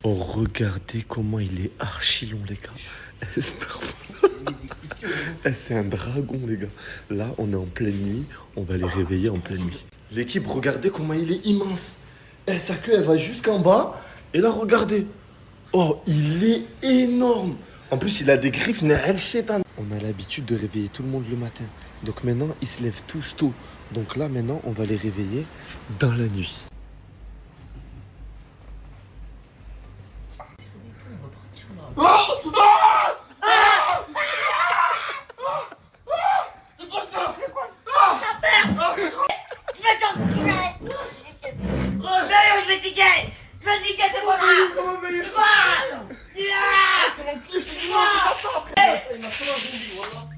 Oh, regardez comment il est archi long, les gars. C'est un dragon, les gars. Là, on est en pleine nuit. On va les réveiller en pleine nuit. L'équipe, regardez comment il est immense. Sa queue, elle va jusqu'en bas. Et là, regardez. Oh, il est énorme. En plus, il a des griffes. On a l'habitude de réveiller tout le monde le matin. Donc maintenant, ils se lèvent tous tôt. Donc là, maintenant, on va les réveiller dans la nuit.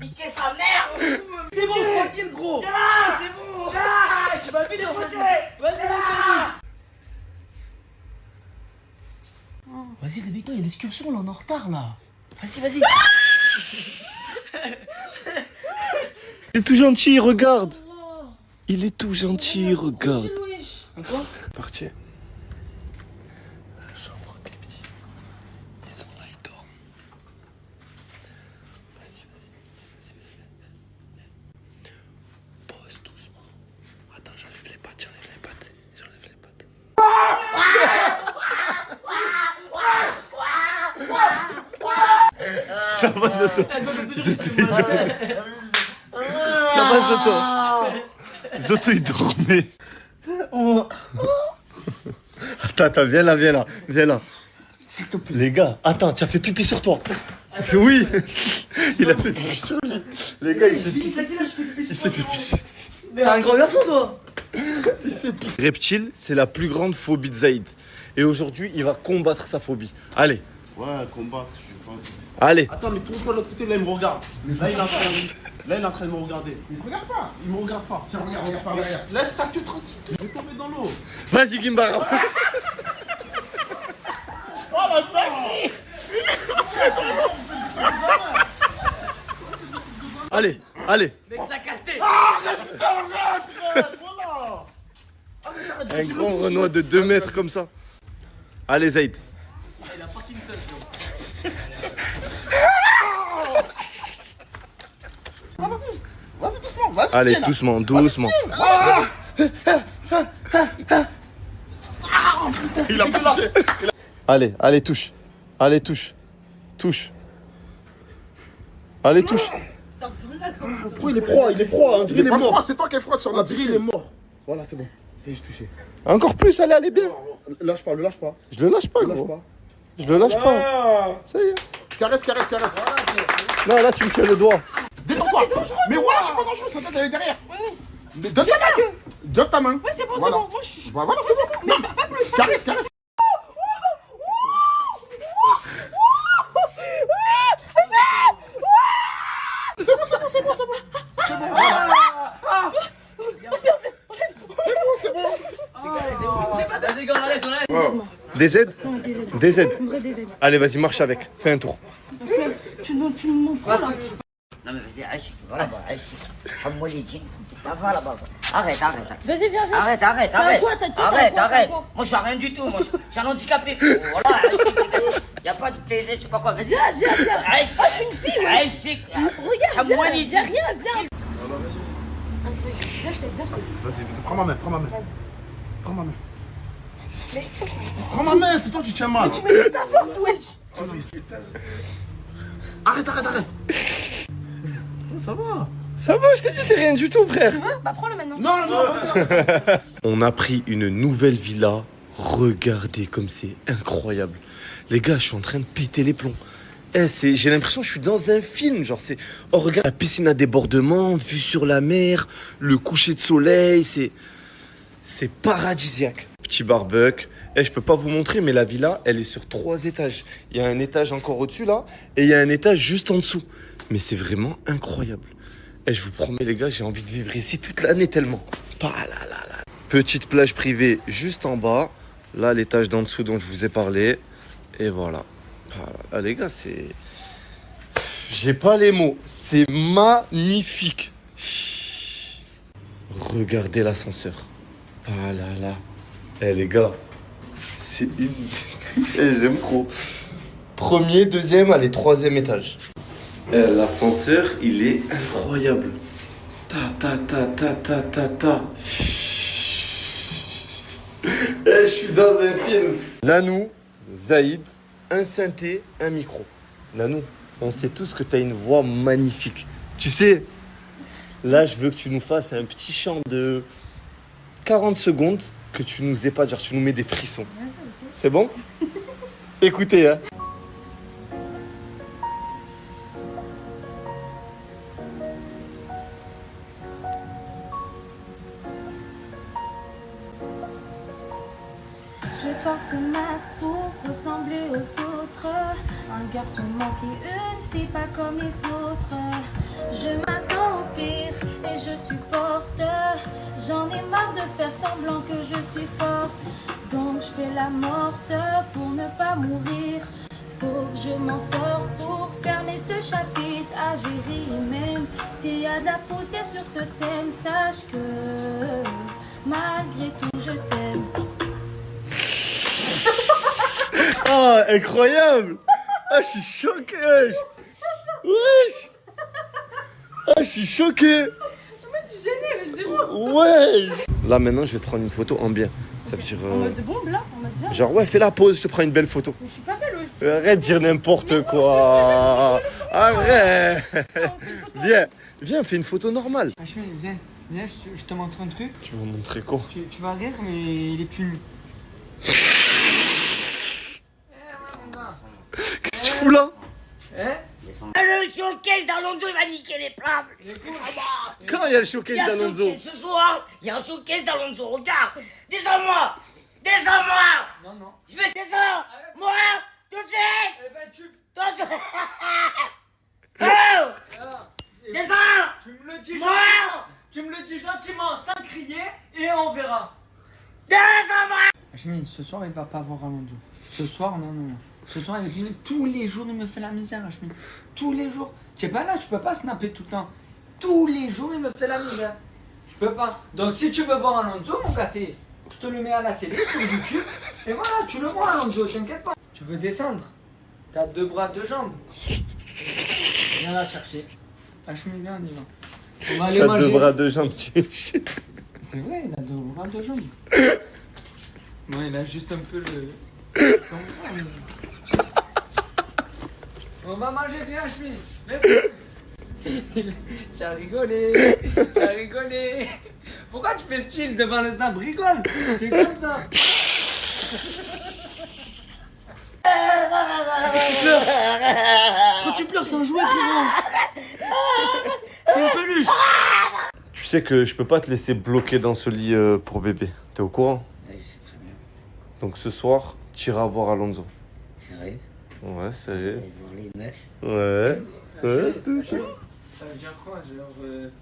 Niquer sa mère. C'est bon, tranquille gros. C'est bon. C'est pas fini en fait. Vas-y. Vas-y, réveille-toi, il y a l'excursion là, on est en retard là. Vas-y. Il est tout gentil, regarde. Il est tout gentil, regarde. Quoi? Parti. La chambre des petits. Ils sont là, ils dorment. Vas-y. Pose doucement. Attends, j'enlève les pattes. Ça va, Zoto. Ça va, Zoto. Zoto, il dormait. Attends, viens là. S'il te plaît. Les gars, attends, tu as fait pipi sur toi. Oui. Il a fait pipi sur lui. Les gars, il s'est fait pisser. T'es un grand garçon toi. Il s'est pissé. Reptile, c'est la plus grande phobie de Zaïd. Et aujourd'hui, il va combattre sa phobie. Allez. Ouais, combattre, je sais pas. Allez. Attends, mais tourne-toi de l'autre côté, là il me regarde. Là il est en train de me regarder. Il me regarde pas. Il me regarde pas. Tiens, regarde pas derrière. Laisse sa queue tranquille. Je vais tomber dans l'eau. Vas-y, Gimbara. Oh la vache. Allez. Mec, t'as casté. Arrête, voilà. Un grand Renoir de 2 mètres comme ça. Allez, Zaïd. Il a Parkinson. Vas-y, doucement. Vas-y. Allez, tiens, là. doucement. Il a poussé. Allez, touche. Allez, touche. Pourquoi il est froid? On dirait qu'il est mort. C'est toi qui es froid sur la bille. Il est mort. Voilà, c'est bon. Et je touché. Encore plus, allez bien. Lâche pas. Je le lâche pas, gros. Je le lâche pas. Ça y est. Caresse. Non, là, tu me tiens le doigt. Détends-toi. Mais voilà, je suis pas dangereux. Sa tête, elle est derrière. Mais donne ta main. Ouais, c'est bon, Voilà. c'est bon. Moi, je... Voilà, c'est bon. Non, Pas plus. caresse. C'est bon. C'est bon. Vas-y, gars, on laisse. DZ. Allez, vas-y, marche avec. Fais un tour. Tu me montres pas là. Non mais vas-y, عيشك voilà عيشك حمولي يجي voilà baba. Arrête. Vas-y, viens. Arrête. quoi, t'as quoi, Arrête. t'as quoi Moi je suis rien du tout, moi je suis un handicapé. Voilà, y a pas de TZ, je sais pas quoi. Vas-y, Viens. عيشك. Ah, je suis une fille, ouais. عيشك. Regarde, حمولي viens, يجي. viens. Viens, je t'aide. Vas-y, prends ma main. Prends ma main, c'est toi qui tiens mal. Tu mets toute ta force, wesh. Arrête. Ça va. Ça va, je t'ai dit, c'est rien du tout, frère. Tu veux? Bah, prends-le maintenant. Non. On a pris une nouvelle villa. Regardez comme c'est incroyable. Les gars, je suis en train de péter les plombs. J'ai l'impression que je suis dans un film. Genre, oh, regarde, la piscine à débordement, vue sur la mer, le coucher de soleil, c'est paradisiaque. Petit barbecue. Je peux pas vous montrer, mais la villa, elle est sur 3 étages. Il y a un étage encore au-dessus, là, et il y a un étage juste en dessous. Mais c'est vraiment incroyable. Je vous promets, les gars, j'ai envie de vivre ici toute l'année tellement. Petite plage privée juste en bas. Là, l'étage d'en dessous dont je vous ai parlé. Et voilà. Ah, les gars, c'est... J'ai pas les mots. C'est magnifique. Regardez l'ascenseur. Ah là là. Les gars, C'est une... J'aime trop. Premier, deuxième, allez, troisième étage. L'ascenseur, il est incroyable. Ta ta ta ta ta ta ta. Je suis dans un film. Nanou, Zaïd, un synthé, un micro. Nanou, on sait tous que tu as une voix magnifique. Tu sais, là, je veux que tu nous fasses un petit chant de 40 secondes, que tu nous épates, genre tu nous mets des frissons. C'est bon? Écoutez, hein. Je porte ce masque pour ressembler aux autres. Un garçon manqué, une fille pas comme les autres. Je m'attends au pire et je supporte. J'en ai marre de faire semblant que je suis forte. Donc je fais la morte pour ne pas mourir. Faut que je m'en sorte pour fermer ce chapitre à gérer. Même s'il y a de la poussière sur ce thème, sache que malgré tout je t'aime. Ah, incroyable! Ah, je suis choqué! Wesh! Ah, je suis choqué! Tu gêné, mais zéro. Ouais! Là, maintenant, je vais te prendre une photo en bien. Ça veut dire... En mode bombe là, en mode bien. Genre, ouais, fais la pause, je te prends une belle photo. Mais je suis pas belle, ouais. Arrête de dire n'importe quoi! Arrête! Viens, fais une photo normale. Hachmi, viens, je te montre un truc. Tu vas me montrer quoi? Tu vas rire, mais il est plus. Qu'est-ce que tu fous là? Hein? Le showcase d'Alonso, il va niquer les plats. Quand il y a le Il y showcase a un d'Alonso? showcase ce soir, il y a un showcase d'Alonso. Regarde, descends-moi. Descends-moi. Non, non. Je vais descendre. Moi, tout de suite. Eh ben, tu. Tout de suite. Oh, descends. Tu me le dis Moi. gentiment. Tu me le dis gentiment, sans crier, et on verra. Descends-moi. Hachmi, ce soir, il va pas voir Alonso. Ce soir, non, non, non. Ce soir, il est venu tous les jours, il me fait la misère, Hachmi. Tous les jours. Tu es pas là, je peux pas snapper tout le temps. Tous les jours, il me fait la misère. Je peux pas. Donc, si tu veux voir Alonso, mon gâté, je te le mets à la télé, sur YouTube. Et voilà, tu le vois, Alonso, t'inquiète pas. Tu veux descendre? T'as 2 bras, 2 jambes. Viens la chercher. Hachmi, viens, on y va. On va aller Tu as manger. 2 bras, 2 jambes, C'est vrai, il a 2 bras, 2 jambes. Non, il a juste un peu le. Son bras, mais- On va manger bien, Hachmi. Merci. T'as rigolé. T'as rigolé. Pourquoi tu fais style devant le snap? Rigole. C'est comme ça. Quand tu pleures, c'est un jouet, frérot. C'est une peluche. Tu sais que je peux pas te laisser bloquer dans ce lit pour bébé. T'es au courant? Oui, je sais très bien. Donc ce soir, tu iras voir Alonso. Sérieux? Ouais, sérieux. Allez voir les meufs. Ouais. Ouais. Ça veut dire quoi? Genre,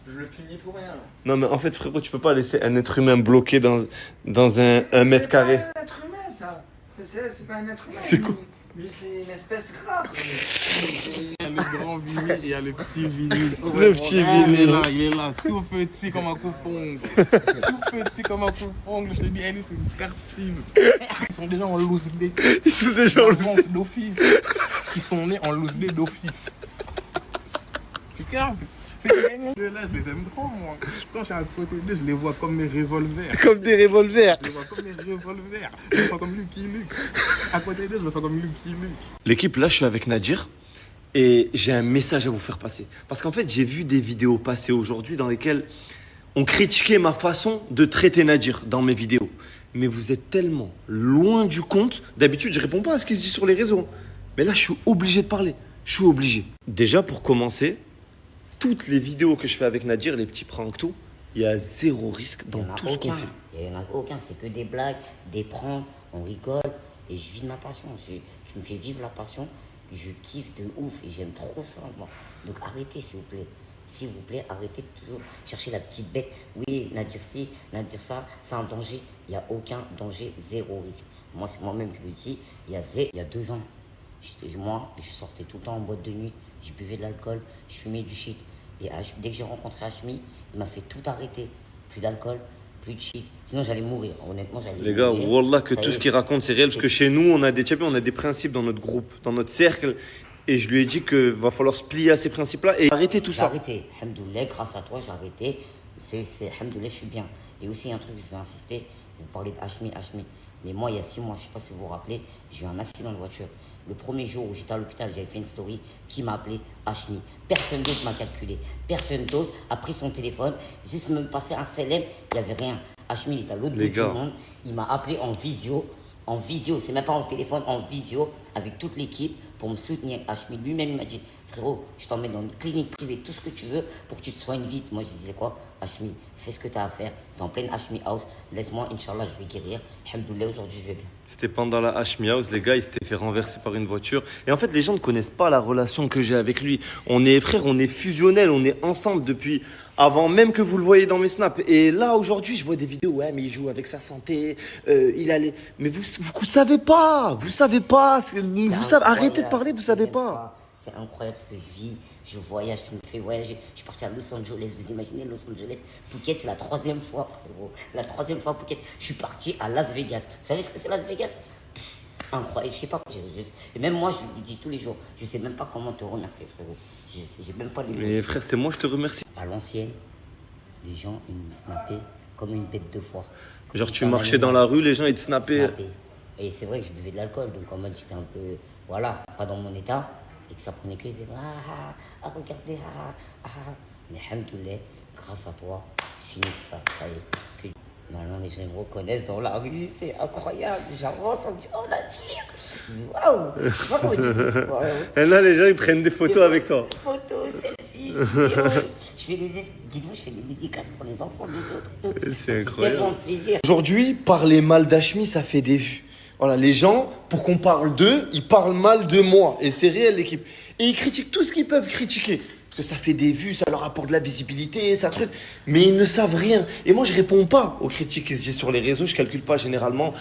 je le punis pour rien là. Non, mais en fait, frérot, tu peux pas laisser un être humain bloqué dans un mètre carré. C'est pas un être humain, ça. C'est pas un être humain. C'est quoi? Lui, c'est une espèce rare. Il y a le grand vinyle et il y a le petit vinyle. Le petit vinyle. Il est là, tout petit comme un coupe-ongle. Tout petit comme un coupe-ongle. Je te dis, Ellie, c'est une carte SIM. Ils sont déjà en loose day. Ils sont déjà en Avance d'office. Ils sont nés en loose day d'office. Tu captes? C'est gagné. Là, je les aime trop, moi. Quand je suis à côté d'eux, je les vois comme mes revolvers. comme des revolvers. Je les vois comme mes revolvers. Je me sens comme Lucky Luke. À côté d'eux, je me sens comme Lucky Luke. L'équipe, là, je suis avec Nadir et j'ai un message à vous faire passer. Parce qu'en fait, j'ai vu des vidéos passer aujourd'hui dans lesquelles on critiquait ma façon de traiter Nadir dans mes vidéos. Mais vous êtes tellement loin du compte. D'habitude, je réponds pas à ce qui se dit sur les réseaux. Mais là, je suis obligé de parler. Je suis obligé. Déjà, pour commencer, toutes les vidéos que je fais avec Nadir, les petits pranks, tout, il y a zéro risque dans Il n'y en a tout ce qu'on aucun. fait. Il n'y en a aucun, c'est que des blagues, des pranks, on rigole et je vis de ma passion. Tu me fais vivre la passion, je kiffe de ouf et j'aime trop ça, moi. Donc arrêtez, s'il vous plaît. S'il vous plaît, arrêtez de toujours chercher la petite bête. Oui, Nadir ci, Nadir ça, c'est un danger. Il n'y a aucun danger, zéro risque. Moi, c'est moi-même qui le dis. Il y a 2 ans, moi, je sortais tout le temps en boîte de nuit, je buvais de l'alcool, je fumais du shit. Et dès que j'ai rencontré Hachmi, il m'a fait tout arrêter. Plus d'alcool, plus de shit. Sinon, j'allais mourir. Honnêtement, j'allais Les gars, mourir. wallah que Ça tout y ce est, qu'il raconte c'est réel parce que chez nous on a des champions, on a des principes dans notre groupe, dans notre cercle et je lui ai dit que va falloir se plier à ces principes-là et arrêter tout J'ai ça. arrêté. Alhamdoulilah, grâce à toi, j'ai arrêté. Alhamdoulilah, je suis bien. Et aussi, un truc, je veux insister. Vous parlez de Hachmi. Mais moi, il y a 6 mois, je ne sais pas si vous vous rappelez, j'ai eu un accident de voiture. Le premier jour où j'étais à l'hôpital, j'avais fait une story qui m'a appelé Hachmi. Personne d'autre m'a calculé. Personne d'autre a pris son téléphone. Juste me passer un CLM, il n'y avait rien. Hachmi, il est à l'autre bout du monde. Il m'a appelé en visio. En visio, c'est même pas en téléphone, en visio, avec toute l'équipe pour me soutenir. Hachmi lui-même, il m'a dit, frérot, je t'emmène dans une clinique privée, tout ce que tu veux pour que tu te soignes vite. Moi, je disais quoi? Hachmi, fais ce que tu as à faire. Tu es en pleine Hachmi House. Laisse-moi, Inch'Allah, je vais guérir. Alhamdoulilah, aujourd'hui, je vais bien. C'était pendant la Hashmi House, les gars, il s'était fait renverser par une voiture. Et en fait, les gens ne connaissent pas la relation que j'ai avec lui. On est frères, on est fusionnels, on est ensemble depuis avant même que vous le voyez dans mes snaps. Et là, aujourd'hui, je vois des vidéos, ouais, mais il joue avec sa santé, il allait... Mais vous savez pas, vous savez, arrêtez de parler, vous savez pas. C'est incroyable ce que je vis. Je voyage, je me fais voyager. Je suis parti à Los Angeles. Vous imaginez Los Angeles? Phuket, c'est la 3e fois, frérot. La 3e fois Phuket. Je suis parti à Las Vegas. Vous savez ce que c'est Las Vegas? Incroyable. Je sais pas. Et même moi, je lui dis tous les jours, je sais même pas comment te remercier, frérot. J'ai même pas les mots. Mais frère, c'est moi, je te remercie. À l'ancienne, les gens, ils me snappaient comme une bête de foire. Genre, tu marchais dans la rue, les gens, ils te snappaient. Et c'est vrai que je buvais de l'alcool. Donc, en mode, j'étais un peu, voilà, pas dans mon état. Et que ça prenait que des regardez, Mais alhamdoulilah, grâce à toi, fini tout ça. Ça y est. Maintenant, les gens me reconnaissent dans la rue, c'est incroyable. J'avance, on me dit, oh, Nadir, waouh. Et là, les gens, ils prennent des photos avec toi. Photos, selfies, dites-vous, je fais des dédicaces pour les enfants des autres. C'est incroyable. Tellement de plaisir. Aujourd'hui, parler mal d'Hachmi, ça fait des vues. Voilà, les gens, pour qu'on parle d'eux, ils parlent mal de moi. Et c'est réel, l'équipe. Et ils critiquent tout ce qu'ils peuvent critiquer. Parce que ça fait des vues, ça leur apporte de la visibilité, ça truc. Mais ils ne savent rien. Et moi, je réponds pas aux critiques que j'ai sur les réseaux. Je calcule pas généralement.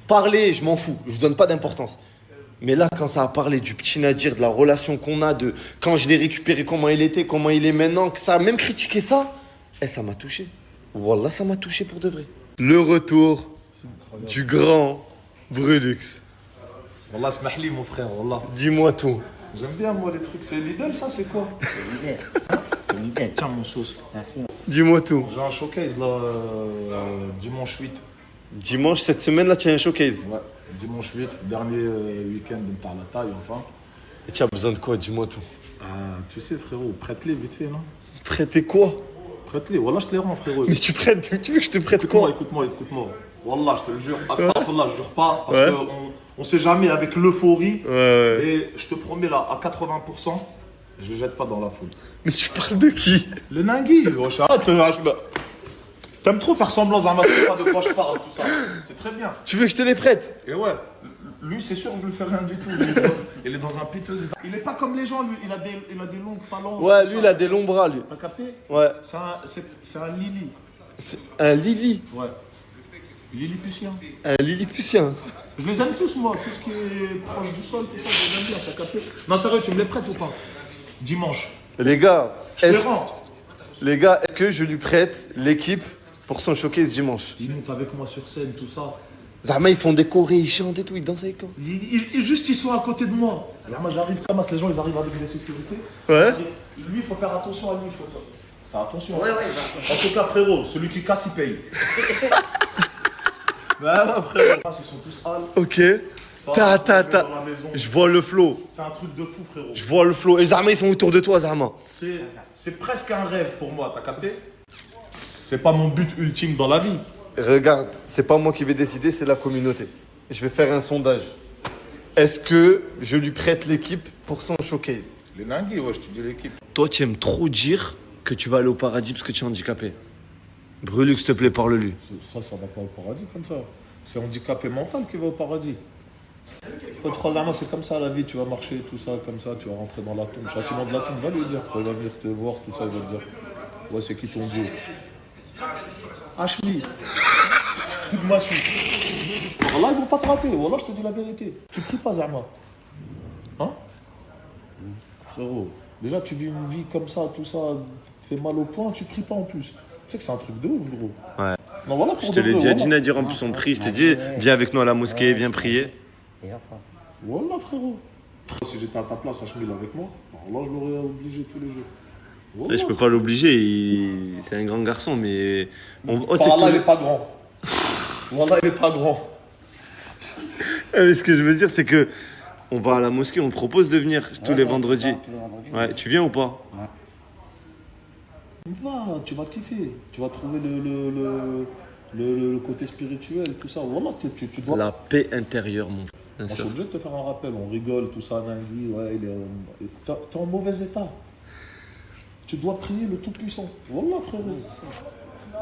Parler, je m'en fous. Je donne pas d'importance. Mais là, quand ça a parlé du petit Nadir, de la relation qu'on a, de quand je l'ai récupéré, comment il était, comment il est maintenant, que ça a même critiqué ça, ça m'a touché. Wallah, ça m'a touché pour de vrai. Le retour du grand Brulux. Wallah, smahli mon frère, wallah. Dis-moi tout. J'aime bien moi les trucs, c'est Lidl ça, c'est quoi? C'est nickel. Tiens mon sauce. Merci. Dis-moi tout. J'ai un showcase là, dimanche 8. Dimanche, cette semaine là, tu as un showcase. Ouais, dimanche 8, dernier week-end de par la taille enfin. Et tu as besoin de quoi? Dis-moi tout. Tu sais frérot, prête-les vite fait là. Prêter quoi? Prête-les, wallah je te les rends frérot. Mais tu prêtes, tu veux que je te prête quoi? Écoute-moi. Wallah, je te le jure. Astaghfirullah, je jure pas. Parce qu'on sait jamais avec l'euphorie. Ouais. Et je te promets là, à 80%, je les jette pas dans la foule. Mais tu parles de qui? Le Nangui, wesh, arrête, t'aimes trop faire semblant, Zama, tu sais pas de quoi je parle, tout ça. C'est très bien. Tu veux que je te les prête? Et ouais, lui, c'est sûr, je lui fais rien du tout. Il est dans un piteux état. Il est pas comme les gens, lui. Il a des longues phalanges. Ouais, lui, il a des longs bras, lui. T'as capté? Ouais. C'est un Lily. C'est un Lily. Ouais. Lilliputien. Un Lilliputien. Je les aime tous, moi. Tout ce qui est proche du sol, tout ça, je les aime bien. T'as capté? Non, sérieux, tu me les prêtes ou pas? Dimanche. Les gars, Je te les est-ce rends. que je lui prête l'équipe pour son showcase dimanche? Il monte avec moi sur scène, tout ça. Zama, ils font des chorés, ils chantent et tout, ils dansent avec toi. Juste, ils sont à côté de moi. Moi, j'arrive comme ça, les gens, ils arrivent avec des sécurités. Ouais. Lui, il faut faire attention à lui. Il faut faire attention. Ouais. En tout cas, frérot, celui qui casse, il paye. Bah ouais, frérot. Ils sont tous hal. Ok. Je vois le flow. C'est un truc de fou, frérot. Je vois le flow. Et Zama, ils sont autour de toi, Zama. C'est presque un rêve pour moi, t'as capté? C'est pas mon but ultime dans la vie. Regarde, c'est pas moi qui vais décider, c'est la communauté. Je vais faire un sondage. Est-ce que je lui prête l'équipe pour son showcase? Les Nangui, ouais, je te dis l'équipe. Toi, tu aimes trop dire que tu vas aller au paradis parce que tu es handicapé. Brulux, s'il te plaît, parle-lui. Ça va pas au paradis comme ça. C'est handicapé mental qui va au paradis. Faut te croire, c'est comme ça la vie, tu vas marcher, tout ça, comme ça, tu vas rentrer dans la tombe. Châtiment de la tombe, va lui dire. Quand il va venir te voir, tout ça, il va te dire. Ouais, c'est qui ton Dieu? Hachmi. Coup-moi sous. Wallah, ils vont pas te rater. Wallah, je te dis la vérité. Tu pries pas, Zama. Hein? Frérot, déjà, tu vis une vie comme ça, tout ça, fait mal au point, tu pries pas en plus. Tu sais que c'est un truc de ouf, gros. Ouais. Non, voilà, Je pour te de l'ai vrai, déjà dit, voilà. Nadir, en plus on prie. Je t'ai dit, viens avec nous à la mosquée, viens prier. Plusieurs fois. Voilà, frérot. Si j'étais à ta place à Chemil avec moi, alors là, je l'aurais obligé tous les jours. Voilà, Je peux pas l'obliger, c'est un grand garçon, mais. Par là, il est pas grand. Voilà, il est pas grand. Mais ce que je veux dire, c'est que on va à la mosquée, on te propose de venir tous les vendredis. Tous les vendredis. Ouais, tu viens ou pas? Va, tu vas kiffer. Tu vas trouver le côté spirituel, tout ça. Voilà, tu dois. La paix intérieure, mon frère. Bien Moi, je sûr. suis obligé de te faire un rappel. On rigole, tout ça, Nangui. Ouais, t'es en mauvais état. Tu dois prier le Tout-Puissant. Voilà, frérot.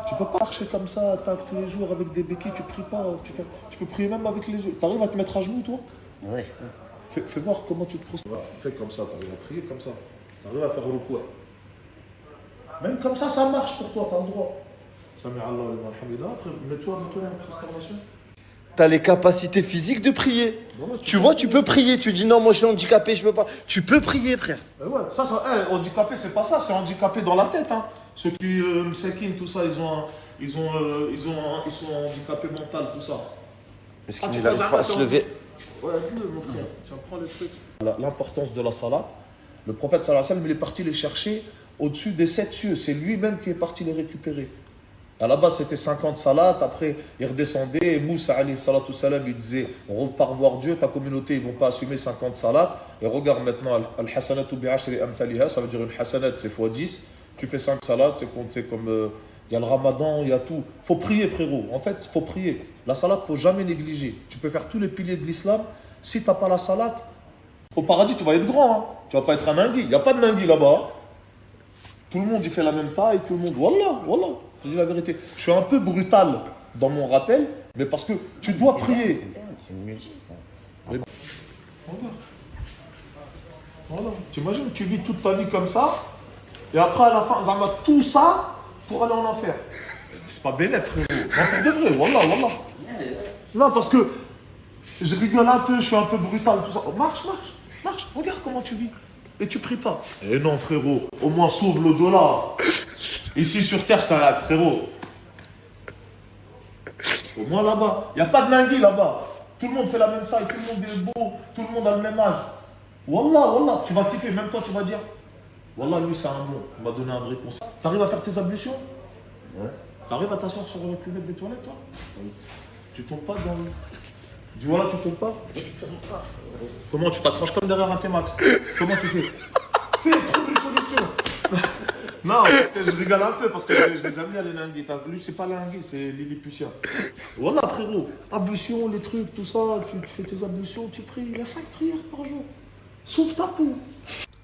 Tu peux pas marcher comme ça, tous les jours avec des béquilles, tu pries pas. Tu peux prier même avec les yeux. T'arrives à te mettre à genoux, toi? Ouais, je peux. Fais voir comment tu te procèdes. Fais comme ça, t'arrives à prier comme ça. T'arrives à faire le quoi. Même comme ça marche pour toi, t'as le droit. Sami Allah, liman hamida. Après, mets-toi en prosternation. T'as les capacités physiques de prier. Voilà, Tu vois, tu peux prier. Tu dis non, moi je suis handicapé, je peux pas. Tu peux prier, frère. Ouais, handicapé, c'est pas ça, c'est handicapé dans la tête. Hein. Ceux qui m'sekin, tout ça, ils sont handicapés mental, tout ça. Est-ce Ah, qu'il tu n'arrive fais pas à ça, se lever? Ouais, dis-le, mon frère, tiens, prends les trucs. L'importance de la salat, le prophète sallallahu alayhi wa sallam, il est parti les chercher au-dessus des 7 cieux. C'est lui-même qui est parti les récupérer. À la base, c'était 50 salats. Après, il redescendait. Et Moussa, alayhi salatu salam, il disait repars voir Dieu, ta communauté, ils ne vont pas assumer 50 salats. Et regarde maintenant, al-hasanatu bi'ashri amthaliha, ça veut dire une hasanat, c'est x 10. Tu fais 5 salats, c'est compté comme. Il y a le ramadan, il y a tout. Il faut prier, frérot. En fait, il faut prier. La salade, il ne faut jamais négliger. Tu peux faire tous les piliers de l'islam. Si tu n'as pas la salade, au paradis, tu vas être grand. Hein. Tu ne vas pas être un nangui. Il n'y a pas de nangui là-bas. Tout le monde, il fait la même taille. Tout le monde. Wallah. Je dis la vérité. Je suis un peu brutal dans mon rappel, mais parce que tu dois prier. C'est bien, tu me le dis, ça. Voilà. T'imagines, tu vis toute ta vie comme ça, et après, à la fin, ça va tout ça pour aller en enfer. C'est pas bénéf, frérot. Non, pour de vrai, wallah. Non, parce que je rigole un peu, je suis un peu brutal, tout ça. Oh, marche. Regarde comment tu vis. Et tu pries pas. Eh non, frérot. Au moins, sauve le dollar. Ici, sur Terre, ça va, frérot. Au moins, là-bas. Il n'y a pas de nangui, là-bas. Tout le monde fait la même taille, tout le monde est beau, tout le monde a le même âge. Wallah. Tu vas kiffer. Même toi, tu vas dire wallah, lui, c'est un bon. Il m'a donné un vrai conseil. T'arrives à faire tes ablutions? Ouais. T'arrives à t'asseoir sur la cuvette des toilettes, toi? Oui. Tu tombes pas dans le. Dis voilà, tu tombes pas? Comment tu t'accroches comme derrière un T-Max? Comment tu fais? Trouve une solution. Non, parce que je rigole un peu, parce que je les aime bien les linguis. Lui, c'est pas linguis, c'est Lilliputien. Voilà, frérot. Ablutions, les trucs, tout ça. Tu fais tes ablutions, tu pries. Il y a 5 prières par jour. Sauve ta peau.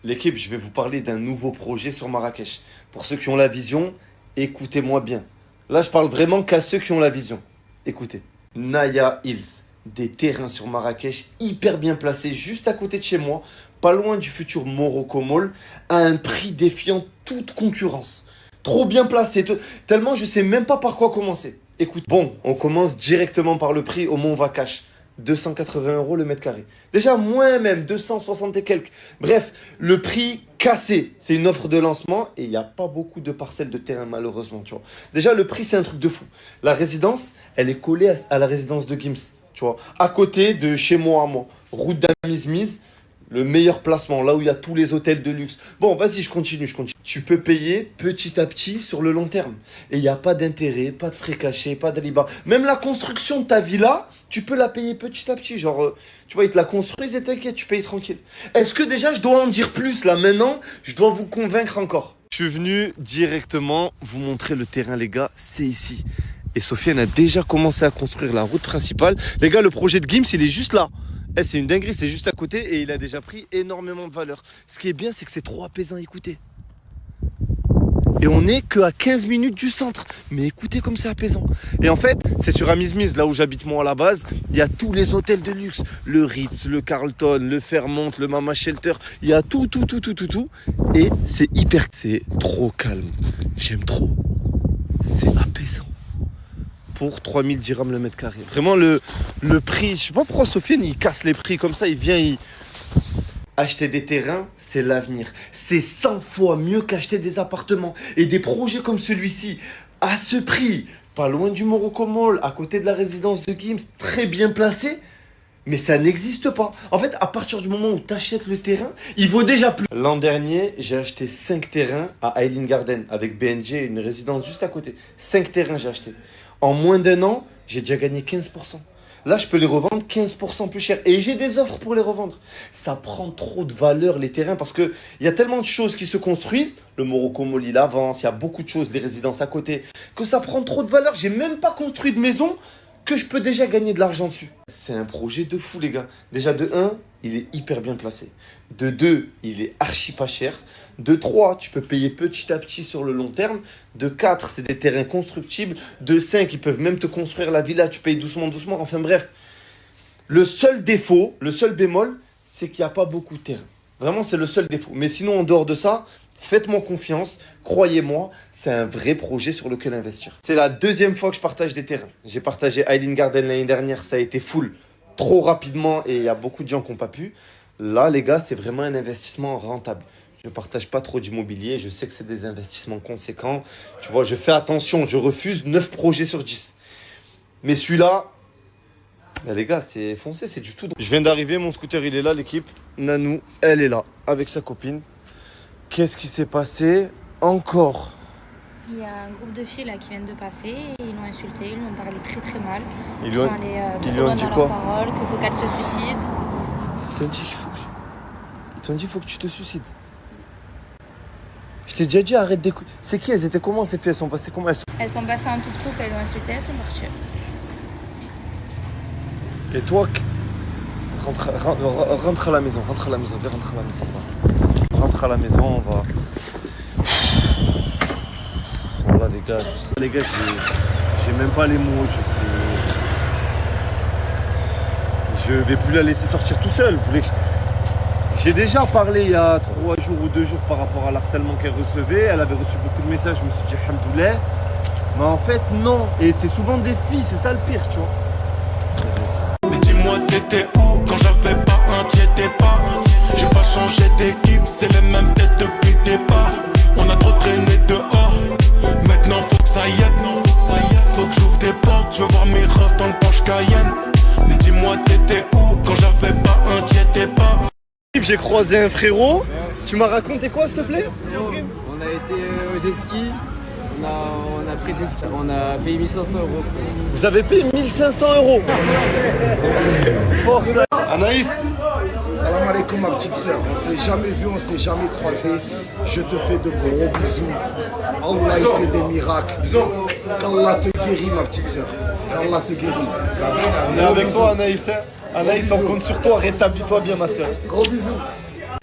L'équipe, je vais vous parler d'un nouveau projet sur Marrakech. Pour ceux qui ont la vision, écoutez-moi bien. Là, je parle vraiment qu'à ceux qui ont la vision. Écoutez. Naya Hills. Des terrains sur Marrakech hyper bien placés, juste à côté de chez moi, pas loin du futur Morocco Mall, à un prix défiant toute concurrence. Trop bien placé, tellement je sais même pas par quoi commencer. Écoute, bon, on commence directement par le prix au Mont Vacache. 280 € le mètre carré. Déjà, moins même, 260 et quelques. Bref, le prix cassé. C'est une offre de lancement et il n'y a pas beaucoup de parcelles de terrain, malheureusement, tu vois. Déjà, le prix, c'est un truc de fou. La résidence, elle est collée à la résidence de Gims, tu vois. À côté de chez moi à moi. Route d'Amizmiz, le meilleur placement, là où il y a tous les hôtels de luxe. Bon, vas-y, je continue. Tu peux payer petit à petit sur le long terme. Et il n'y a pas d'intérêt, pas de frais cachés, pas d'aliba. Même la construction de ta villa, tu peux la payer petit à petit. Genre, tu vois, ils te la construisent et t'inquiète, tu payes tranquille. Est-ce que déjà, je dois en dire plus là maintenant? Je dois vous convaincre encore. Je suis venu directement vous montrer le terrain, les gars. C'est ici. Et Sofiane a déjà commencé à construire la route principale. Les gars, le projet de Gims, il est juste là. C'est une dinguerie, c'est juste à côté et il a déjà pris énormément de valeur. Ce qui est bien, c'est que c'est trop apaisant à écouter. Et on n'est qu'à 15 minutes du centre. Mais écoutez comme c'est apaisant. Et en fait, c'est sur Amizmiz, là où j'habite moi à la base. Il y a tous les hôtels de luxe. Le Ritz, le Carlton, le Fairmont, le Mama Shelter. Il y a tout. Et c'est trop calme. J'aime trop. C'est apaisant. Pour 3000 dirhams le mètre carré. Vraiment le prix, je sais pas pourquoi Sofiane il casse les prix comme ça, acheter des terrains, c'est l'avenir. C'est 100 fois mieux qu'acheter des appartements. Et des projets comme celui-ci, à ce prix, pas loin du Morocco Mall, à côté de la résidence de Gims, très bien placé. Mais ça n'existe pas. En fait, à partir du moment où tu achètes le terrain, il vaut déjà plus. L'an dernier, j'ai acheté 5 terrains à Island Garden avec BNG, une résidence juste à côté. 5 terrains, j'ai acheté. En moins d'un an, j'ai déjà gagné 15%. Là, je peux les revendre 15% plus cher. Et j'ai des offres pour les revendre. Ça prend trop de valeur, les terrains, parce qu'il y a tellement de choses qui se construisent. Le Morocco Mall, il avance, il y a beaucoup de choses, des résidences à côté, que ça prend trop de valeur. J'ai même pas construit de maison que je peux déjà gagner de l'argent dessus. C'est un projet de fou, les gars. Déjà, de 1, il est hyper bien placé. De 2, il est archi pas cher. De 3, tu peux payer petit à petit sur le long terme. De 4, c'est des terrains constructibles. De 5, ils peuvent même te construire la villa. Tu payes doucement, doucement. Enfin bref, le seul défaut, le seul bémol, c'est qu'il n'y a pas beaucoup de terrain. Vraiment, c'est le seul défaut. Mais sinon, en dehors de ça, faites-moi confiance, croyez-moi, c'est un vrai projet sur lequel investir. C'est la deuxième fois que je partage des terrains. J'ai partagé Island Garden l'année dernière, ça a été full, trop rapidement et il y a beaucoup de gens qui n'ont pas pu. Là, les gars, c'est vraiment un investissement rentable. Je ne partage pas trop d'immobilier, je sais que c'est des investissements conséquents. Tu vois, je fais attention, je refuse 9 projets sur 10. Mais celui-là, ben les gars, c'est foncé, c'est du tout. Je viens d'arriver, mon scooter, il est là, l'équipe. Nanou, elle est là, avec sa copine. Qu'est-ce qui s'est passé encore? Il y a un groupe de filles là qui viennent de passer et ils l'ont insulté, ils lui ont parlé très très mal. Ils Ils lui ont- sont allés ils lui trop ont loin dit dans quoi? leur parole, qu'il faut qu'elle se suicide. Ils t'ont dit qu'il faut que tu te suicides. Je t'ai déjà dit, arrête d'écouter. C'est qui? Elles étaient comment ces filles? Elles sont passées comment? Elles sont passées en tuk-tuk, elles l'ont insulté, elles sont parties. Et toi, rentre à la maison, rentre à la maison, viens, rentre à la maison. Rentre à la maison, on va... Voilà les gars, j'ai même pas les mots, je vais plus la laisser sortir tout seul. J'ai déjà parlé il y a 3 jours ou 2 jours par rapport à l'harcèlement qu'elle recevait. Elle avait reçu beaucoup de messages, je me suis dit Alhamdoulilah. Mais en fait non, et c'est souvent des filles, c'est ça le pire, tu vois. Mais dis-moi t'étais où quand j'avais pas un, t'y étais pas. J'ai pas changé d'équipe, c'est les mêmes têtes depuis le départ. On a trop traîné dehors, maintenant faut que ça y est. Faut que j'ouvre des portes, je veux voir mes refs dans le Porsche Cayenne. Mais dis-moi t'étais où quand j'avais pas un, t'y étais pas. J'ai croisé un frérot, tu m'as raconté quoi s'il te plaît? On a été au jet ski, on a pris jet ski, on a payé 1500 €. Vous avez payé 1500 €. Force. Anaïs, Salam alaikum ma petite sœur, on s'est jamais vu, on s'est jamais croisé. Je te fais de gros bisous. Allah il fait des miracles. Qu'Allah te guérit ma petite sœur. Qu'Allah te guérit. on est avec toi Anaïs. Hein. Anaïs, on compte sur toi, rétablis-toi bien ma soeur. Gros bisous.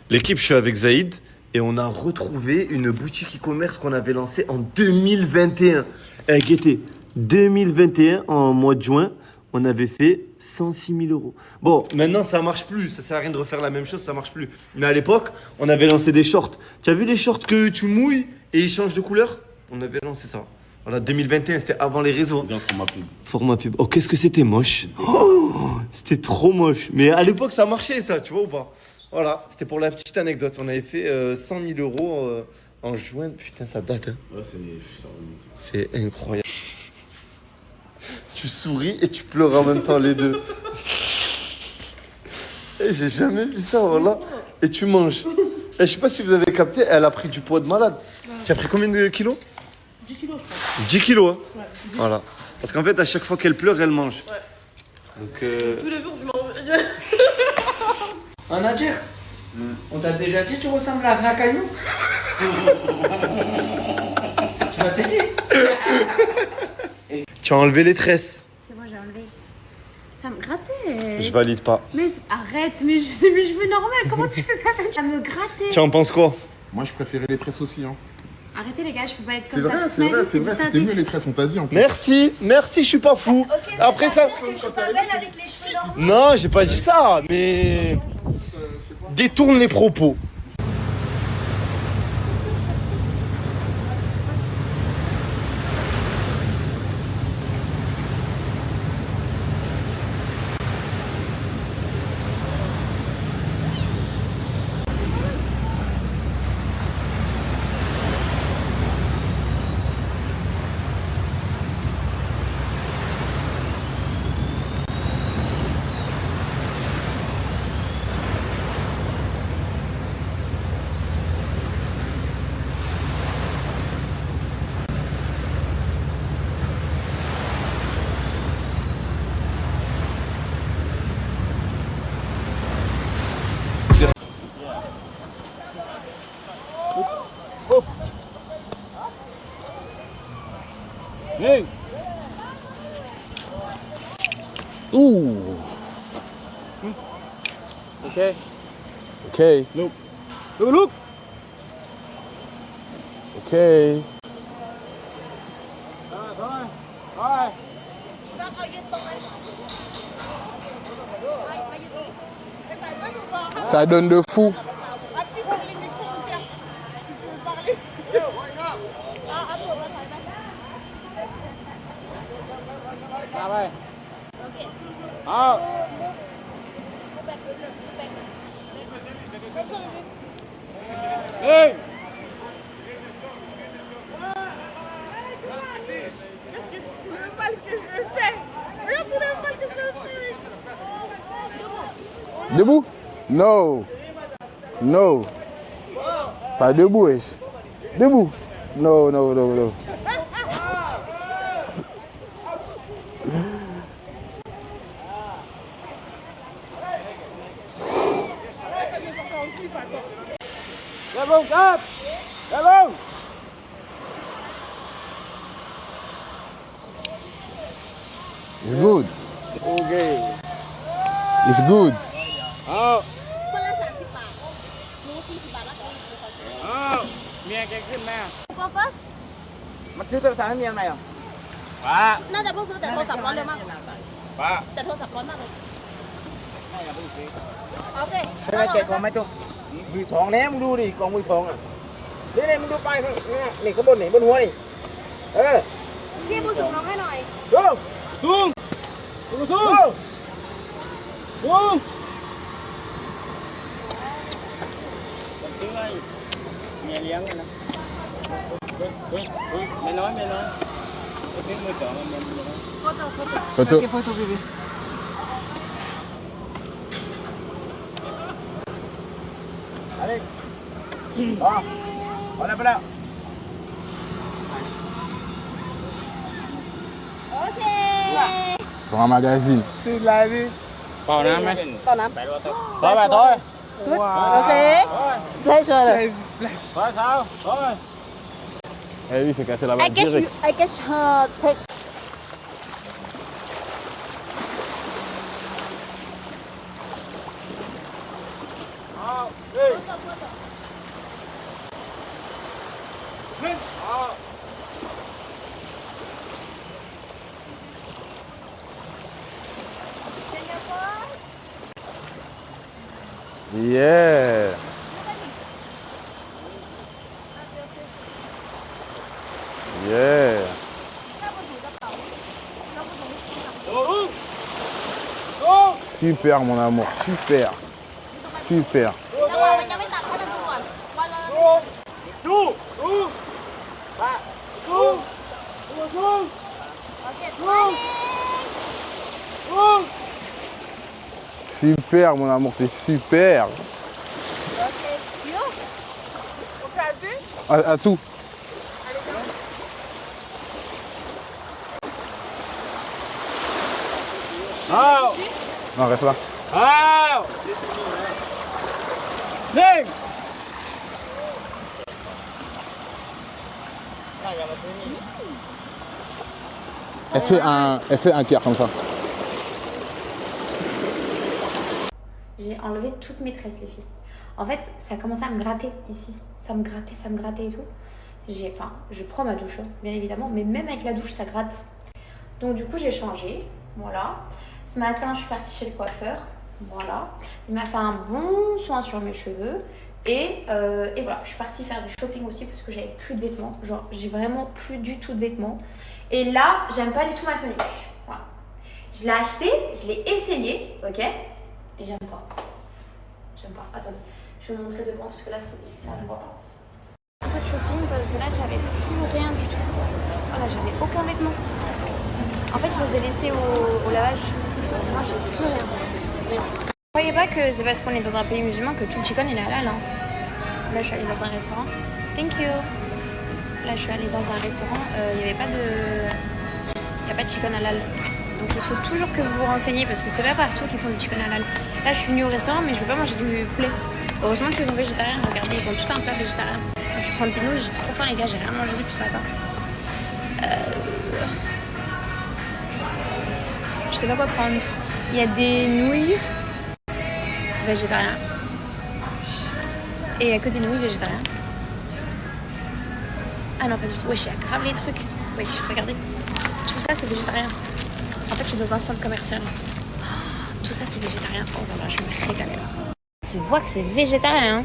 L'équipe, je suis avec Zaïd et on a retrouvé une boutique e-commerce qu'on avait lancée en 2021. Guettez, 2021, en mois de juin, on avait fait 106 000 €. Bon, maintenant ça marche plus, ça sert à rien de refaire la même chose, ça marche plus. Mais à l'époque, on avait lancé des shorts. Tu as vu les shorts que tu mouilles et ils changent de couleur? On avait lancé ça. Voilà, 2021, c'était avant les réseaux. Bien format pub. Format pub. Oh, qu'est-ce que c'était moche. Oh, c'était trop moche. Mais à l'époque, ça marchait, ça, tu vois ou pas? Voilà, c'était pour la petite anecdote. On avait fait 100 000 € en juin. Putain, ça date, hein. Ouais, ça remonte. C'est incroyable. Tu souris et tu pleures en même temps, les deux. Et j'ai jamais vu ça, voilà. Et tu manges. Et je sais pas si vous avez capté, elle a pris du poids de malade. Tu as pris combien de kilos? 10 kilos, je crois. 10 kilos, hein. Ouais. Voilà. Parce qu'en fait, à chaque fois qu'elle pleure, elle mange. Ouais. Donc, Tous les jours, je mange. Un Nadir, on t'a déjà dit tu ressembles à Rakagnou. Tu vas céder. tu as enlevé les tresses. C'est moi, j'ai enlevé. Ça me grattait. Je valide pas. Mais arrête, mais c'est mes cheveux normaux, comment tu peux pas? Ça me grattait. Tu en penses quoi? Moi je préférais les tresses aussi. Hein. Arrêtez les gars, je peux pas être C'est comme vrai, ça. toute c'est ma vrai, vie, c'est du vrai. C'était synthétique. mieux les tresses, on t'a dit en plus. Merci, je suis pas fou. Après ça. Que je suis pas belle avec les cheveux normaux. Non, j'ai pas dit ça, mais. Détourne les propos. Okay. Okay. Look. Look. Okay. Rồi. Ça donne de fou. Appuie sur les micros, mon père. Si tu veux parler. À toi, À vậy. À. Hey. Qu'est-ce que tout le mal que je fais? Regarde tout le mal que je fais. Debout? No. No. Pas debout, wesh. Debout. No, no, no, no. C'est bon, cap. C'est bon. It's good. Okay. It's good. คนละ30 บาทหนู40 บาทแล้วกัน เมียแกขึ้นมา โฟกัส มันซื้อโทรศัพท์ให้เมียไหนอ่ะป้า น่าจะเพิ่งซื้อแต่โทรศัพท์ร้อนเร็วมาก ป้า แต่โทรศัพท์ร้อนมากเลย ไม่อย่าเพิ่งซื้อ โอเค ใช่ไหมเก็บของไหมตุ๊กมือสองแล้วมึงดูดิกล่องมือสองอ่ะนี่มึงดูไปข้างนี่ข้างบนนี่บนหัวนี่ พี่พูดถึงน้องให้หน่อย ซูมซูมซูมซูมซื้อไงเมียเลี้ยงนะไม่น้อยซื้อมือสองเมียเลี้ยง Photo. Photo bébé. Allez. Bon. Voilà, voilà. โอเค Pour un magazine. Tu l'as vu? Bảo Nam này. ต่อน้ำ Thôi bà thôi. โอเค pleasure Thôi sao? Thôi. Eh oui, il fait casser la I vanne guess direct. I guess take Yeah. Yeah. Super mon amour, super. Super. ระหว่างมันยังไม่ตัดให้มันดูก่อนวันละ Super mon amour, t'es super. À tout. Non, reste là. Elle fait un quart comme ça. J'ai enlevé toutes mes tresses, les filles. En fait, ça a commencé à me gratter ici. Ça me grattait et tout. Je prends ma douche, bien évidemment, mais même avec la douche, ça gratte. Donc du coup, j'ai changé. Voilà. Ce matin, je suis partie chez le coiffeur. Voilà. Il m'a fait un bon soin sur mes cheveux. Et voilà, je suis partie faire du shopping aussi parce que j'avais plus de vêtements. Genre, j'ai vraiment plus du tout de vêtements. Et là, j'aime pas du tout ma tenue. Voilà. Je l'ai acheté, je l'ai essayé, ok? Et j'aime pas. J'aime pas. Attendez, je vais vous montrer de loin parce que là, là on voit pas. Un peu de shopping parce que là, j'avais plus rien du tout. Voilà, j'avais aucun vêtement. En fait, je les ai laissés au lavage. Moi, j'ai plus rien. Ne croyez pas que c'est parce qu'on est dans un pays musulman que tout le chicken il est halal. Hein. Là, je suis allée dans un restaurant. Thank you. Là, je suis allée dans un restaurant. Il n'y avait pas de chicken halal. Donc, il faut toujours que vous vous renseigniez parce que c'est pas partout qu'ils font du chicken halal. Là, je suis venue au restaurant, mais je veux pas manger du poulet. Heureusement qu'ils sont végétariens. Regardez, ils ont tout un plat végétarien. Je vais prendre des nouilles. J'ai trop faim, les gars. J'ai rien mangé depuis ce matin. Je sais pas quoi prendre. Il y a des nouilles. végétarien. Et il n'y a que des nouilles végétariennes. Ah non, pas du tout. Wesh, il y a grave les trucs. Wesh, regardez. Tout ça, c'est végétarien. En fait, je suis dans un centre commercial. Tout ça, c'est végétarien. Oh là là, je vais me régaler là. Ça se voit que c'est végétarien. Hein.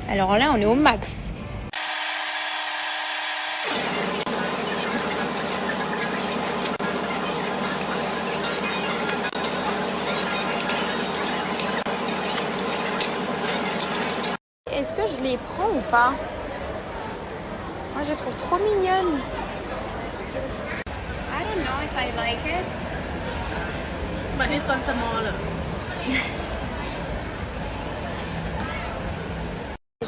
Alors là, on est au max. Est-ce que je les prends ou pas? Moi, je les trouve trop mignonnes. I don't know if I like it. But this one's smaller.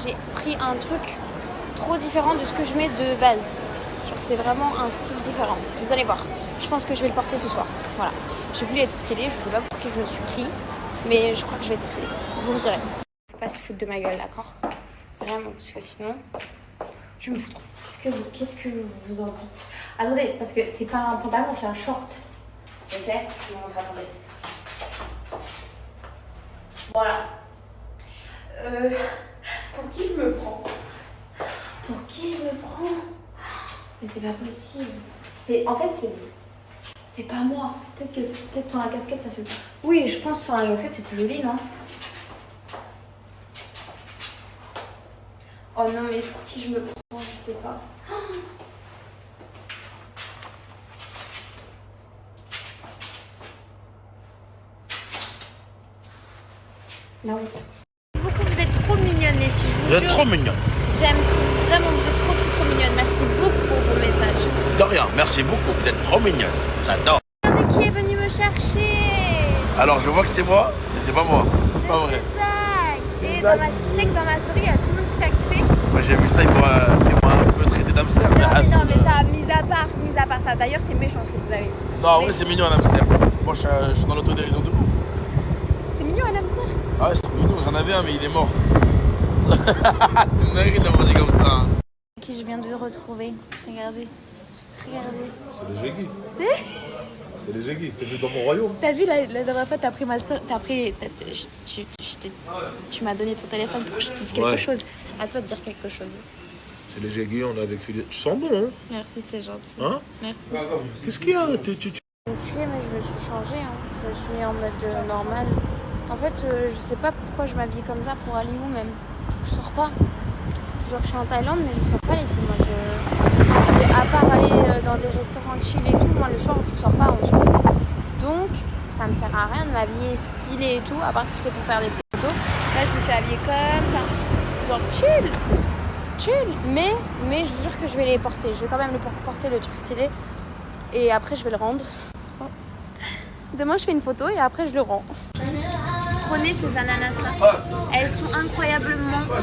J'ai pris un truc trop différent de ce que je mets de base. Genre, c'est vraiment un style différent. Vous allez voir. Je pense que je vais le porter ce soir. Voilà. J'ai voulu être stylée. Je sais pas pour qui je me suis pris. Mais je crois que je vais être stylée. Vous me direz. Faut pas se foutre de ma gueule, d'accord? Vraiment, parce que sinon, je me fous trop. Qu'est-ce que vous en dites? Attendez, parce que c'est pas un pantalon, c'est un short. Ok? Je vous montre, attendez. Voilà. Pour qui je me prends? Pour qui je me prends? Mais c'est pas possible. En fait, c'est pas moi. Peut-être sans la casquette, ça fait... Oui, je pense que sans la casquette, c'est plus joli, non? Oh non, mais pour qui je me prends, je sais pas. La honte. Beaucoup, vous êtes trop mignonnes les filles. Vous êtes trop mignonnes. J'aime trop, vraiment, vous êtes trop mignonnes. Merci beaucoup pour vos messages. De rien, merci beaucoup, vous êtes trop mignonne. J'adore. Regardez qui est venu me chercher. Alors je vois que c'est moi, mais c'est pas moi. C'est pas vrai. Et tu sais que dans ma story, il y a tout le monde qui t'a kiffé. Moi j'ai vu ça, il m'a un peu traité d'hamster. Non, mais ça, mis à part ça. D'ailleurs, c'est méchant ce que vous avez dit. Non, en vrai c'est mignon un hamster. Moi je suis dans l'autodérision de ouf. C'est mignon un hamster? Ah ouais, c'est trop mignon, j'en avais un mais il est mort. C'est une dinguerie d'avoir dit comme ça. Hein. Qui je viens de retrouver. Regardez. C'est les Jégui. C'est? C'est les Jégui. T'es venu dans mon royaume. T'as vu la dernière fois, t'as pris ma story. Tu m'as donné ton téléphone pour que je te dise quelque chose. À toi de dire quelque chose. C'est les Jégui, on est avec Philippe. Tu sens bon, hein? Merci, c'est gentil. Hein? Merci. Qu'est-ce qu'il y a? Je me suis tuée, mais je me suis changée. Hein. Je me suis mis en mode normal. En fait, je sais pas pourquoi je m'habille comme ça pour aller où même. Je sors pas. Genre, je suis en Thaïlande, mais je sors pas les filles. Moi, je vais à part aller dans des restaurants chill et tout. Moi, le soir, je sors pas en soi. Donc, ça me sert à rien de m'habiller stylé et tout, à part si c'est pour faire des photos. Là, je me suis habillée comme ça. Genre, chill. Mais je vous jure que je vais les porter. Je vais quand même porter le truc stylé. Et après, je vais le rendre. Demain, je fais une photo et après, je le rends. Prenez ces ananas-là. Elles sont incroyablement bonnes.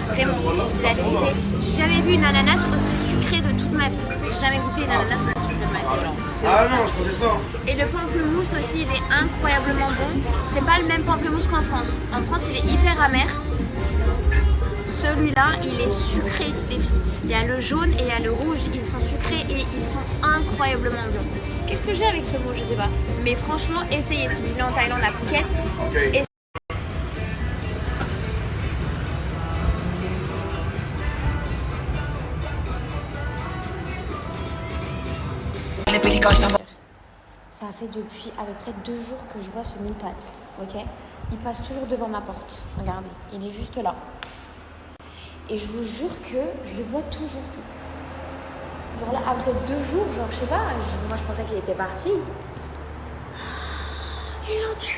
Vraiment, c'est la vérité. J'ai jamais vu une ananas aussi sucrée de toute ma vie. J'ai jamais goûté une ananas aussi sucrée de ma vie. Ah non, je pensais ça. Et le pamplemousse aussi, il est incroyablement bon. C'est pas le même pamplemousse qu'en France. En France, il est hyper amer. Celui-là, il est sucré, les filles. Il y a le jaune et il y a le rouge. Ils sont sucrés et ils sont incroyablement bons. Qu'est-ce que j'ai avec ce mot? Je sais pas. Mais franchement, essayez celui-là en Thaïlande à Phuket. Okay. Ça fait depuis à peu près 2 jours que je vois ce mille pattes. Ok? Il passe toujours devant ma porte. Regardez, il est juste là. Et je vous jure que je le vois toujours. Genre là, après 2 jours, genre je sais pas, moi je pensais qu'il était parti. Il en tue.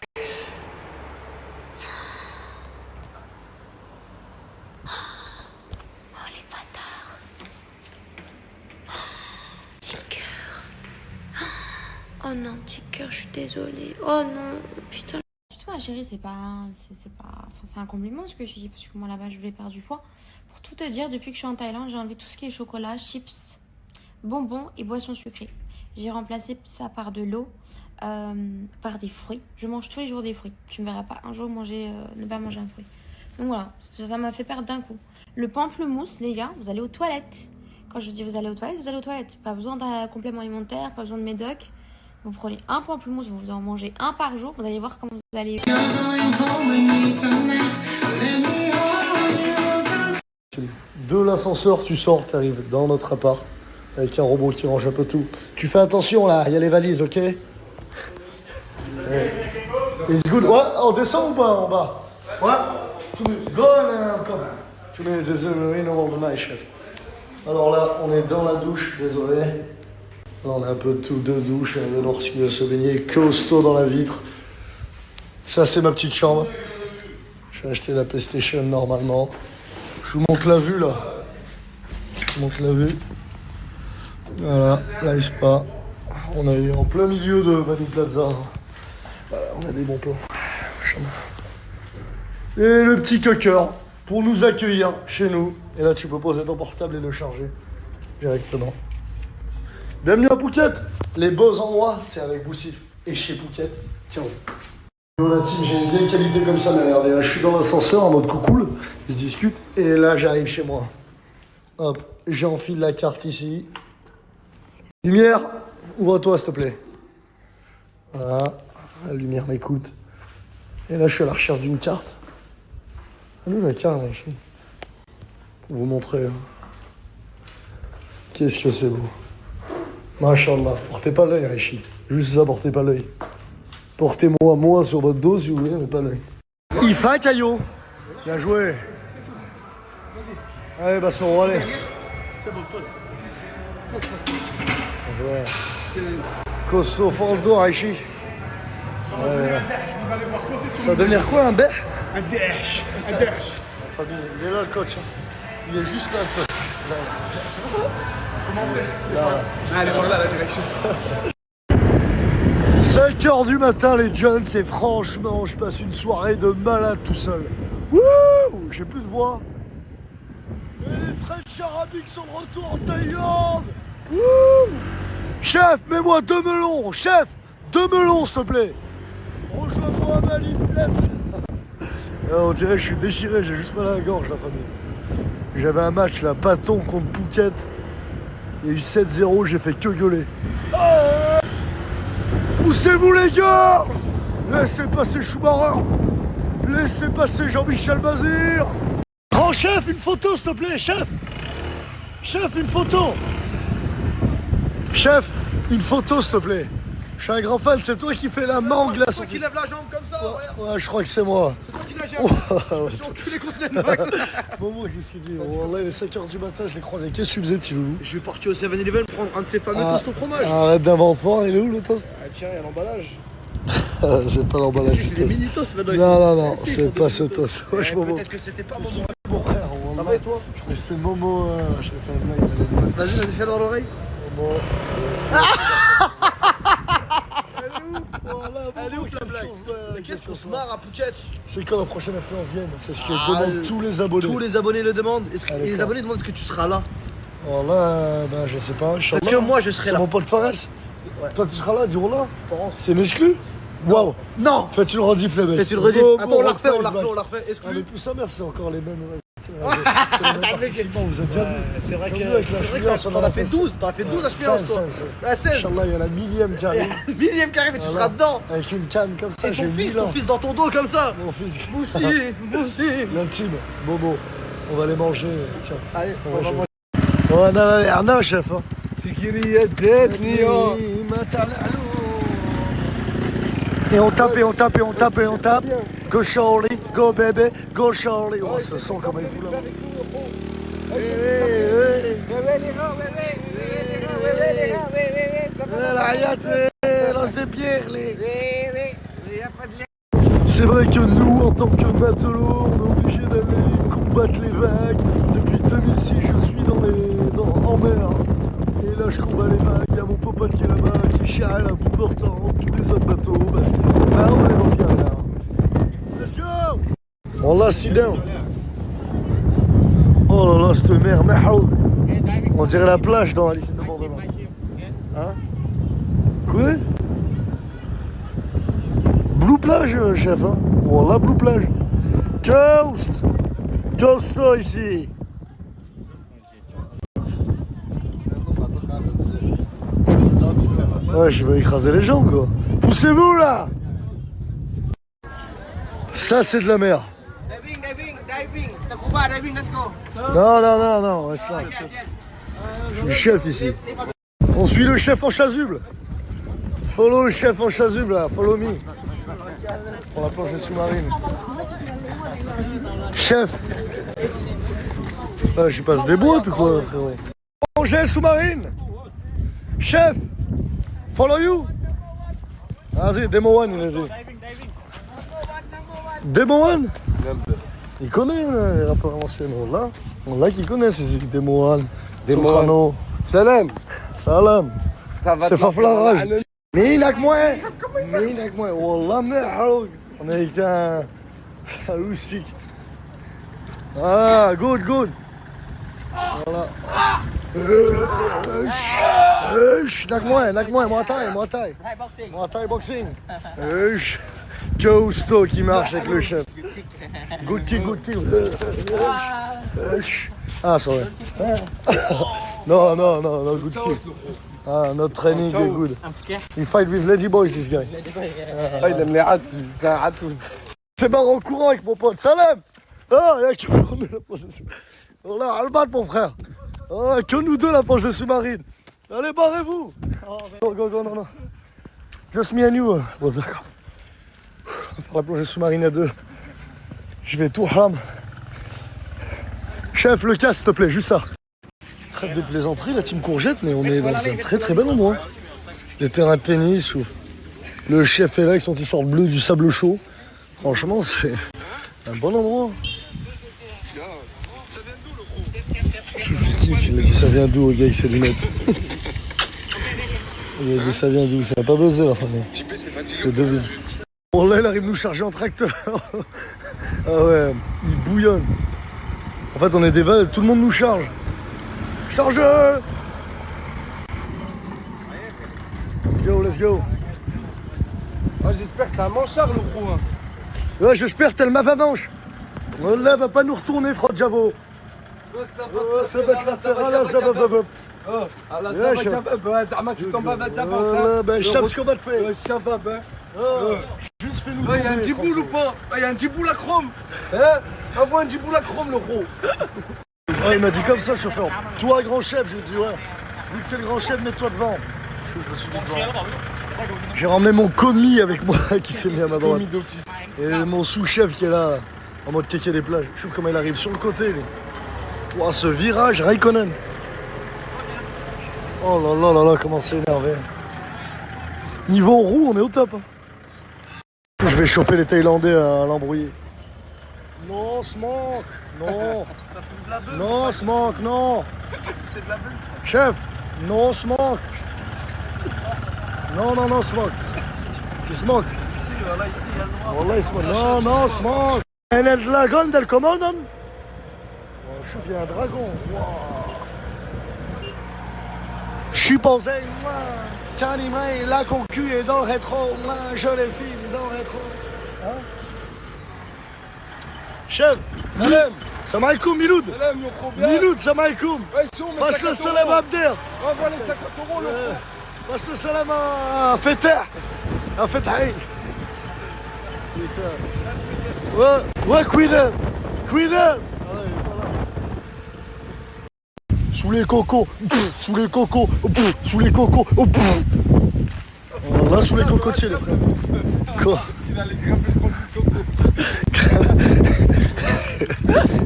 Oh les bâtards. Petit cœur. Oh non, petit cœur, je suis désolée. Oh non, putain. Toi, chérie, c'est un compliment ce que je dis, parce que moi là-bas je voulais perdre du poids. Pour tout te dire, depuis que je suis en Thaïlande, j'ai enlevé tout ce qui est chocolat, chips, bonbons et boissons sucrées. J'ai remplacé ça par de l'eau, par des fruits. Je mange tous les jours des fruits. Tu ne me verras pas un jour ne pas manger un fruit. Donc voilà, ça m'a fait perdre d'un coup. Le pamplemousse, les gars, vous allez aux toilettes. Quand je dis vous allez aux toilettes, vous allez aux toilettes. Pas besoin d'un complément alimentaire, pas besoin de médoc. Vous prenez un pamplemousse, vous en mangez un par jour, vous allez voir comment vous allez... De l'ascenseur, tu sors, tu arrives dans notre appart avec un robot qui range un peu tout. Tu fais attention là, il y a les valises, ok? It's good. Ouais, on descend ou pas en bas? Ouais. Go and come. Tu mets des night, chef. Alors là, on est dans la douche, désolé. Là, on a un peu de tout, deux douches, un de qui veut se baigner, costaud dans la vitre. Ça, c'est ma petite chambre. Je vais acheter la PlayStation normalement. Je vous montre la vue là. Je vous montre la vue. Voilà, là il se passe. On est en plein milieu de Bani Plaza. Voilà, on a des bons plans. Et le petit coqueur pour nous accueillir chez nous. Et là tu peux poser ton portable et le charger directement. Bienvenue à Phuket. Les beaux endroits, c'est avec Boussif. Et chez Phuket, tiens. La team, j'ai une vieille qualité comme ça, mais regardez, là je suis dans l'ascenseur en mode coucoule, ils se discutent, et là j'arrive chez moi. Hop, j'enfile la carte ici. Lumière, ouvre-toi s'il te plaît. Voilà, la lumière m'écoute. Et là je suis à la recherche d'une carte. Allez, la carte là, ici. Pour vous montrer. Qu'est-ce que c'est beau. Machallah, portez pas l'œil, Aichi. Juste ça, portez pas l'œil. Portez-moi, moi, sur votre dos si vous voulez, mais pas l'œil. Ifa, Caillot. Bien joué. Allez, Basson, allez. Ouais. Costaud, Faldo, Aichi. Ouais. Ça va devenir quoi, un bec? Un dèche. Un dèche. Il est là, le coach. Il est juste là, le coach. Comment on fait? Allez, voilà la direction. 5h du matin les jeunes, c'est franchement, je passe une soirée de malade tout seul. Wouh, j'ai plus de voix. Et les French arabiques sont de retour en Thaïlande. Wouh. Chef, mets-moi 2 melons. Chef, 2 melons s'il te plaît. Rejoins-moi à ma liplette. On dirait que je suis déchiré, j'ai juste mal à la gorge la famille. J'avais un match là, Bâton contre Phuket. Il y a eu 7-0, j'ai fait que gueuler. Poussez-vous les gars! Laissez passer Schumacher! Laissez passer Jean-Michel Bazir! Grand chef, une photo s'il te plaît, chef! Chef, une photo! Chef, une photo s'il te plaît! Je suis un grand fan, c'est toi qui fais la main en glace. C'est toi qui lève la jambe comme ça, regarde. Ouais, je crois que c'est moi. C'est toi qui la gère. Je me suis enculé contre les noix. Bon, qu'est-ce qu'il dit? Wallah, il est 5h du matin, je l'ai croisé. Qu'est-ce que tu faisais, petit loulou? Je suis parti au 7-Eleven prendre un de ces fameux toasts au fromage. Arrête d'inventer, il est où le toast? Ah, tiens, il y a l'emballage. C'est pas l'emballage. C'est des mini toasts maintenant. Non, c'est pas ce toast. Wesh, Momo. Peut-être que c'était pas Momo. Mon frère, ça va et toi? Je croyais que c'était Momo. J'ai fait un blague. Vas-y, fais dans l'oreille. Momo. Elle est ouf la blague. Qu'est-ce qu'on se marre à Phuket? C'est quand la prochaine influencienne? C'est ce que demandent tous les abonnés. Tous les abonnés le demandent. Et les abonnés demandent est-ce que tu seras là? Alors là, ben, je sais pas. Parce que moi je serai là. C'est mon pote Fares. Ouais. Toi tu seras là, dis-on là. Je pense. C'est une exclue? Waouh. Non. Fais-tu le rediff les mecs? Fais-tu le rediff? Attends, on la refait. Exclu. On est plus sa mère, c'est encore les mêmes. Vous êtes déjà vu. C'est vrai que t'en as fait 12. T'en as fait 12 HPH toi. 16. Inch'Allah, il y a la millième qui arrive. La millième qui arrive et tu seras dedans. Avec une canne comme ça. Et ton fils dans ton dos comme ça. Mon fils. Moussi. L'intime. Bobo. On va les manger. Tiens. Allez, on va manger. On a l'air chef. Et on tape. Go Charlie, go bébé, go Charlie. Oh, ce son comme il fout là. C'est vrai que nous, en tant que matelots, on est obligé d'aller combattre les vagues. Depuis 2006, je suis en mer. Et là, je combats les vagues. Il y a mon popote qui est là-bas, qui chiale à bout portant tous les autres bateaux. Parce qu'il est là, on est dans ce gars-là. Let's go! On l'a, sit down. Oh là là, cette mer, mahou. On dirait la plage dans Alice in Borderland. Hein? Quoi? Blue plage, chef, hein? Oh là, blue plage. Coast! Costo ici. Ouais, je vais écraser les gens, quoi. Poussez-vous, là. Ça, c'est de la mer. Non, reste là. Je suis le chef ici. On suit le chef en chasuble. Follow le chef en chasuble, là. Follow me. Pour la plongée sous-marine. Chef. Ah, je passe des boîtes ou quoi, frérot? Plongée sous-marine. Chef. Follow you. Vas-y, Demo One, il a dit. Demo One. Il connaît là, les rappeurs anciens. On l'a qui connaît ces Demo One. Demo Salam. Salam. C'est Faflarage. Minak moi. Wallah, mais on est avec un loustique. Ah, good. Voilà. Nak moi, moi taille boxing. Ghosto qui marche avec le chef. Good kick. Ah, sorry. No, good kick. Ah, notre training est good. He fight with Lady Boys, this guy. C'est marrant en courant avec mon pote. Salam. Ah, il y a que nous la plongée sous-marine. On l'a Albat, mon frère. Ah, que nous deux la plongée sous-marine. Allez, barrez-vous. Go, non. Just me and you. Bon, d'accord. On va faire la plongée sous-marine à deux. Je vais tout haram. Chef, le cas, s'il te plaît, juste ça. Trêve de plaisanterie, la team courgette, mais on est dans un très bel endroit. Des terrains de tennis où le chef est là avec son t-shirt bleu du sable chaud. Franchement, c'est un bon endroit. Il a dit ça vient d'où au gars avec ses lunettes. Il a dit ça vient d'où, ça n'a pas buzzé la famille. Je devine. Bon là il arrive nous charger en tracteur. Ah ouais, il bouillonne. En fait on est des vals, tout le monde nous charge. Chargez! Let's go. Oh, j'espère que t'as un manchard le gros. Hein. Ouais, j'espère que t'as le mavamanche. Là va pas nous retourner, Frod Javo. Ça va être latéral, là, ça va. Tu tombes à Java. Ben, je sais ce qu'on va te faire. Juste fais-nous tomber. Il y a un djiboul ou pas? Il y a un djiboul à chrome. Hein? Envoie un djiboul à chrome, le gros. Ouais, il m'a dit comme ça, le chauffeur. Toi, grand chef, j'ai dit ouais. Vu que t'es le grand chef, mets-toi devant. Je me suis mis devant. J'ai ramené mon commis avec moi qui s'est mis à ma droite. Commis d'office. Et mon sous-chef qui est là, en mode kéké des plages. Je trouve comment il arrive sur le côté, lui. Wow, ce virage, Raikkonen. Oh là, comment c'est énervé. Niveau roue, on est au top. Hein. Je vais chauffer les Thaïlandais à l'embrouiller. Non, smoke. Non. Non, smoke, non. C'est de la bulle. Chef, non, smoke. Non, smoke. Il smoke. Wallah, il smoke. Non, smoke. Elle est de la grande del commandant. Je suis il y a un dragon. Wow. Je suis posé, moi. Tiens, la concu est dans le rétro. Moi, je les filme dans le rétro. Hein? Chef, salam. Salam alaikum, Miloud. Salam, Miloud, salam alaikum. Passe le salam à Abder. Envoie les 50 €, le gros. Passe le salam à Fetah. À Fetahi. Ouais, Queen. Sous les cocos, sous les cocos. Oh, là, sous les cocotiers, les frères. Quoi? Il allait grimper le coco.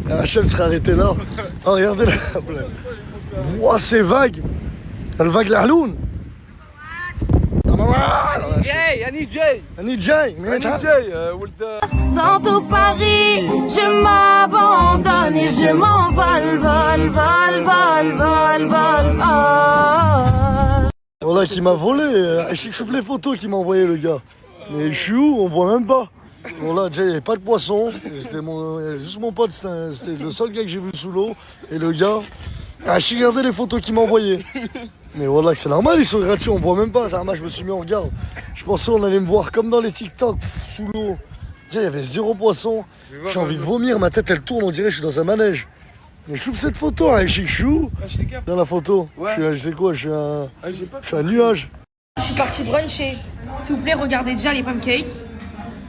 La chef serait arrêtée là. Oh, regardez la blague. Ouah, c'est vague. Le vague l'Arloun. Dans tout Paris, je m'abandonne et je m'envole, vol. Voilà qui m'a volé. Je chauffe les photos qu'il m'a envoyé le gars. Mais je suis où? On voit même pas. Voilà, déjà il n'y avait pas de poisson. C'était juste mon pote, c'était le seul gars que j'ai vu sous l'eau. Et le gars, je regardais les photos qu'il m'a envoyées. Mais voilà, c'est normal, ils sont gratuits, on voit même pas. Ça, moi, je me suis mis en regard. Je pensais qu'on allait me voir comme dans les TikTok, sous l'eau. Déjà, il y avait zéro poisson. J'ai envie de vomir, ma tête elle tourne, on dirait que je suis dans un manège. Mais je trouve cette photo, hein, je suis dans la photo. Ouais. Je suis un nuage. Je suis partie bruncher. S'il vous plaît, regardez déjà les pancakes.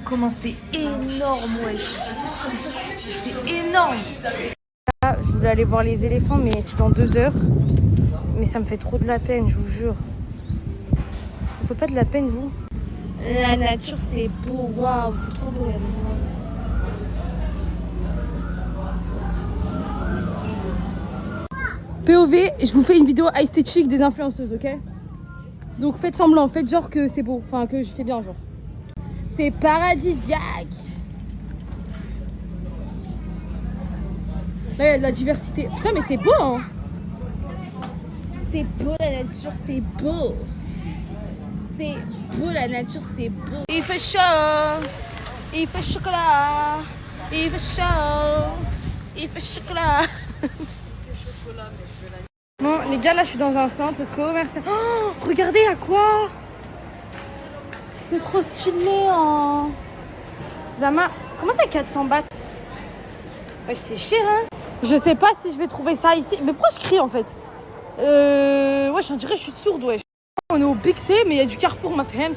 Comment c'est énorme, wesh. C'est énorme. Là, je voulais aller voir les éléphants, mais c'est dans 2 heures. Mais ça me fait trop de la peine, je vous jure. Ça vous fait pas de la peine, vous? La nature, c'est beau. Waouh, c'est trop beau. POV, je vous fais une vidéo esthétique des influenceuses, ok? Donc faites semblant, faites genre que c'est beau, enfin que je fais bien genre. C'est paradisiaque. Là il y a de la diversité. Putain mais c'est beau hein. C'est beau la nature, c'est beau. C'est beau la nature, c'est beau. Il fait chaud, il fait chocolat, il fait chaud, il fait chocolat. Bon les gars, là je suis dans un centre commercial. Oh, regardez à quoi. C'est trop stylé hein. Zama, comment ça 400 bahts? Ouais, c'est cher hein. Je sais pas si je vais trouver ça ici. Mais pourquoi je crie en fait? Ouais, j'en dirais je suis sourde, ouais. On est au Big C, mais il y a du Carrefour, ma femme.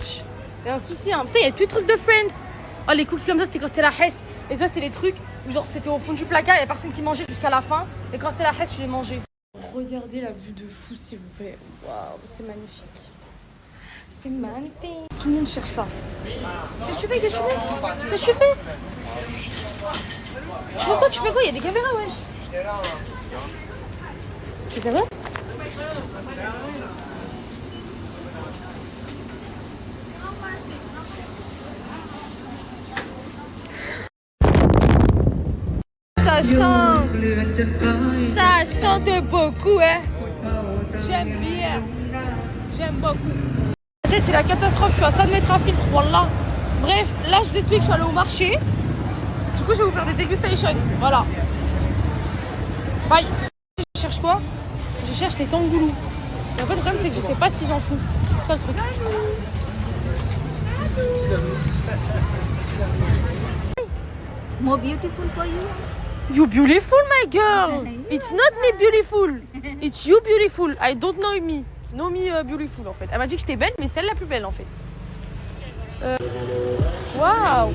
Il y a un souci hein. Putain, il y a tous les trucs de Friends. Oh, les cookies comme ça, c'était quand c'était la Hesse. Et ça, c'était les trucs où genre c'était au fond du placard, il y a personne qui mangeait jusqu'à la fin. Et quand c'était la Hesse, tu les mangeais. Regardez la vue de fou, s'il vous plaît. Waouh, c'est magnifique. C'est magnifique. Tout le monde cherche ça. Qu'est-ce que tu fais? Qu'est-ce que tu fais? Qu'est-ce que tu fais? Tu fais quoi? Tu fais quoi? Il y a des caméras, wesh. C'est ça va? Ça chante. Ça chante beaucoup, hein. J'aime bien. J'aime beaucoup. Peut-être c'est la catastrophe, je suis à ça de mettre un filtre, wallah. Bref, là je vous explique, je suis allée au marché. Du coup je vais vous faire des dégustations, voilà. Bye. Je cherche quoi? Je cherche les tangoulous. Et en fait le problème c'est que je sais pas si j'en fous. C'est ça le truc. More beautiful for you. You beautiful my girl. It's not me beautiful. It's you beautiful. I don't know me. No me beautiful en fait. Elle m'a dit que j'étais belle mais celle la plus belle en fait. Waouh.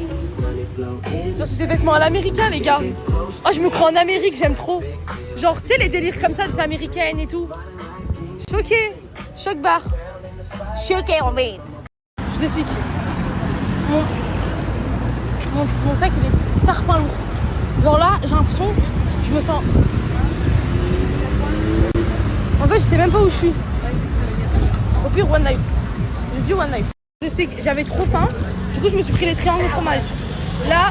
Genre c'est des vêtements à l'américain les gars. Oh je me crois en Amérique, j'aime trop. Genre tu sais les délires comme ça des américaines et tout. Choqué. Choc bar. Choqué en fait. Je vous explique. Mon sac il est tarpin lourd. Genre là j'ai l'impression je me sens. En fait je sais même pas où je suis. Au pire one life. Je dis one life. J'avais trop faim. Du coup je me suis pris les triangles au fromage. Là,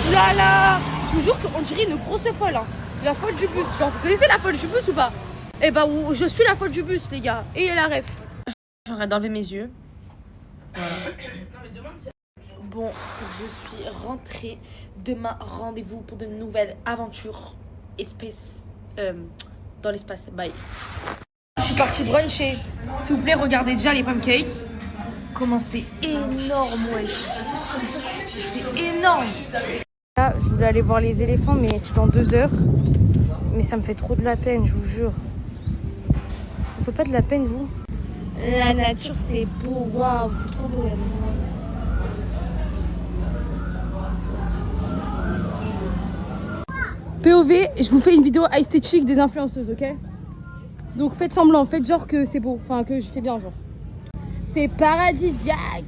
oulala. Je vous jure qu'on dirait une grosse folle hein. La folle du bus. Genre vous connaissez la folle du bus ou pas? Eh bah je suis la folle du bus les gars. Et la ref. J'arrête d'enlever mes yeux. Voilà. Bon, je suis rentrée. Demain, rendez-vous pour de nouvelles aventures dans l'espace. Bye. Je suis partie bruncher. S'il vous plaît, regardez déjà les pancakes. Comment c'est énorme, wesh. C'est énorme. Là, je voulais aller voir les éléphants, mais c'est dans 2 heures. Mais ça me fait trop de la peine, je vous jure. Ça vous fait pas de la peine, vous? La nature, c'est beau. Waouh, c'est trop beau. POV, je vous fais une vidéo esthétique des influenceuses, ok? Donc faites semblant, faites genre que c'est beau, enfin que je fais bien genre. C'est paradisiaque.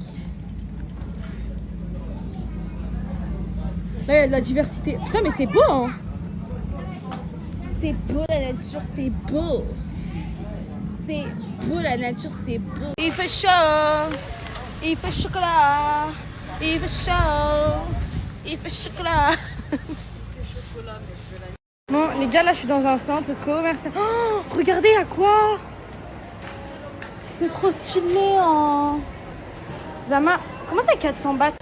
Là il y a de la diversité. Putain mais c'est beau hein. C'est beau la nature, c'est beau. C'est beau la nature, c'est beau. Il fait chaud, il fait chocolat, il fait chaud, il fait chocolat. Bon les gars, là je suis dans un centre commercial. Oh, regardez à quoi. C'est trop stylé hein. Zama, comment ça 400 bahts?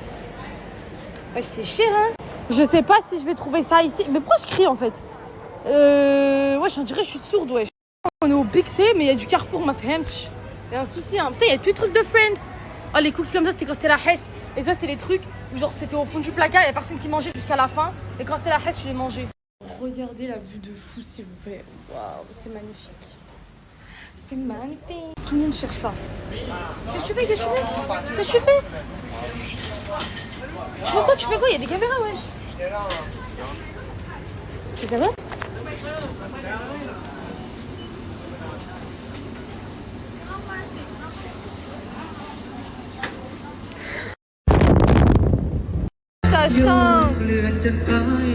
Ouais, c'est cher hein. Je sais pas si je vais trouver ça ici. Mais pourquoi je crie en fait? Ouais, j'en dirais je suis sourde, ouais. On est au Big C, mais il y a du Carrefour, ma femme. Il y a un souci hein. Putain, il y a tous les trucs de Friends. Oh, les cookies comme ça, c'était quand c'était la Hesse. Et ça, c'était les trucs où genre c'était au fond du placard, il y a personne qui mangeait jusqu'à la fin. Et quand c'était la Hesse, tu les mangeais. Regardez la vue de fou, s'il vous plaît. Waouh, c'est magnifique. C'est magnifique. Tout le monde cherche ça. Qu'est-ce que tu fais? Qu'est-ce que tu fais? Qu'est-ce que tu fais? Tu fais quoi? Tu fais quoi? Il y a des caméras, wesh. C'est ça va?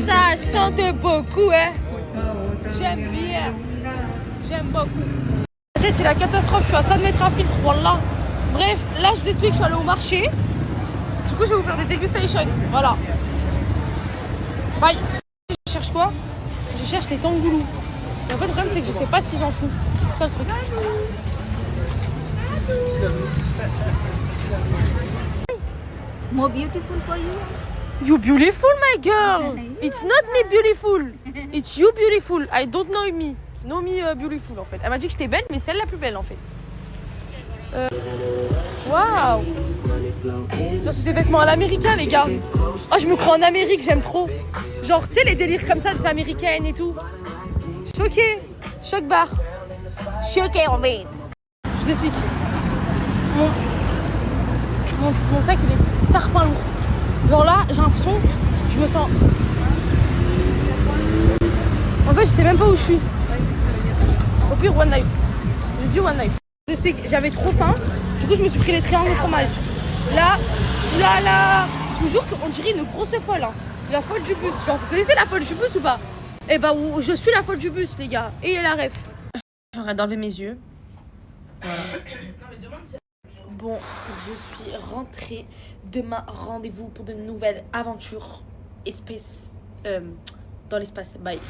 Ça chante beaucoup, hein. J'aime bien. J'aime beaucoup. La tête, c'est la catastrophe. Je suis à ça de mettre un filtre, wallah. Bref, là, je vous explique que je suis allée au marché. Du coup, je vais vous faire des dégustations. Voilà. Bye. Je cherche quoi? Je cherche les tangoulous. Et en fait, le problème, c'est que je sais pas si j'en fous. C'est ça le truc. More beautiful for you. You beautiful, my girl. It's not me beautiful. It's you beautiful. I don't know me. Know me beautiful, en fait. Elle m'a dit que j'étais belle, mais c'est elle la plus belle, en fait. Waouh. Genre, c'est des vêtements à l'américain, les gars. Oh, je me crois en Amérique, j'aime trop. Genre, tu sais, les délires comme ça, des américaines et tout. Choqué. Choc bar. Choqué, en fait. Je vous explique. Mon sac, il est tarpin lourd. Genre là, j'ai l'impression, je me sens... En fait, je sais même pas où je suis. Au pire, one knife. Je dis one knife. Je vous explique, j'avais trop faim. Du coup, je me suis pris les triangles au fromage. Là, je vous jure qu'on dirait une grosse folle. Hein. La folle du bus. Genre, vous connaissez la folle du bus ou pas? Eh bah, je suis la folle du bus, les gars. Et la ref. J'arrête d'enlever mes yeux. Voilà. Bon, je suis rentrée. Demain, rendez-vous pour de nouvelles aventures dans l'espace. Bye.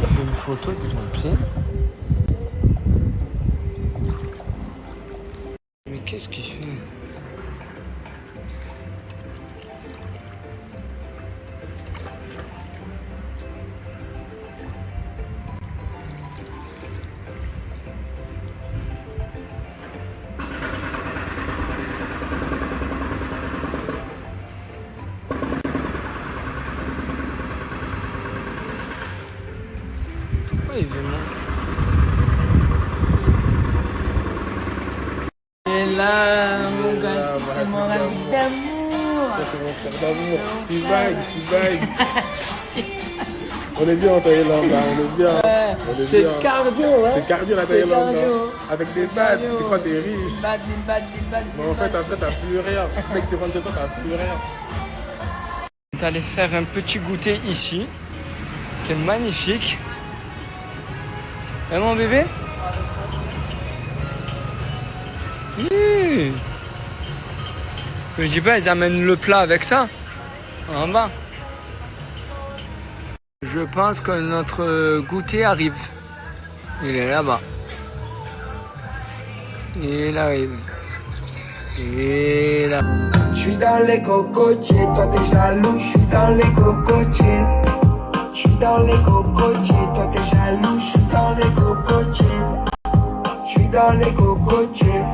J'ai une photo de son pied. Mais qu'est-ce qu'il fait? Et là, mon gars, c'est mon ami d'amour. C'est mon frère d'amour. Tu vague. On est bien en Thaïlande, là. On est bien. C'est cardio, ouais. C'est cardio la Thaïlande. Avec des bads, tu crois que t'es riche. Bad. Mais en fait, après, t'as plus rien. Mec, tu rentres chez toi, t'as plus rien. On est allé faire un petit goûter ici. C'est magnifique. Et mon bébé? Je dis pas, ils amènent le plat avec ça. En bas. Je pense que notre goûter arrive. Il est là-bas. Il arrive. Et là. Je suis dans les cocotiers, toi t'es jaloux, je suis dans les cocotiers. Je suis dans les cocotiers, toi t'es jaloux, je suis dans les cocotiers. Je suis dans les cocotiers,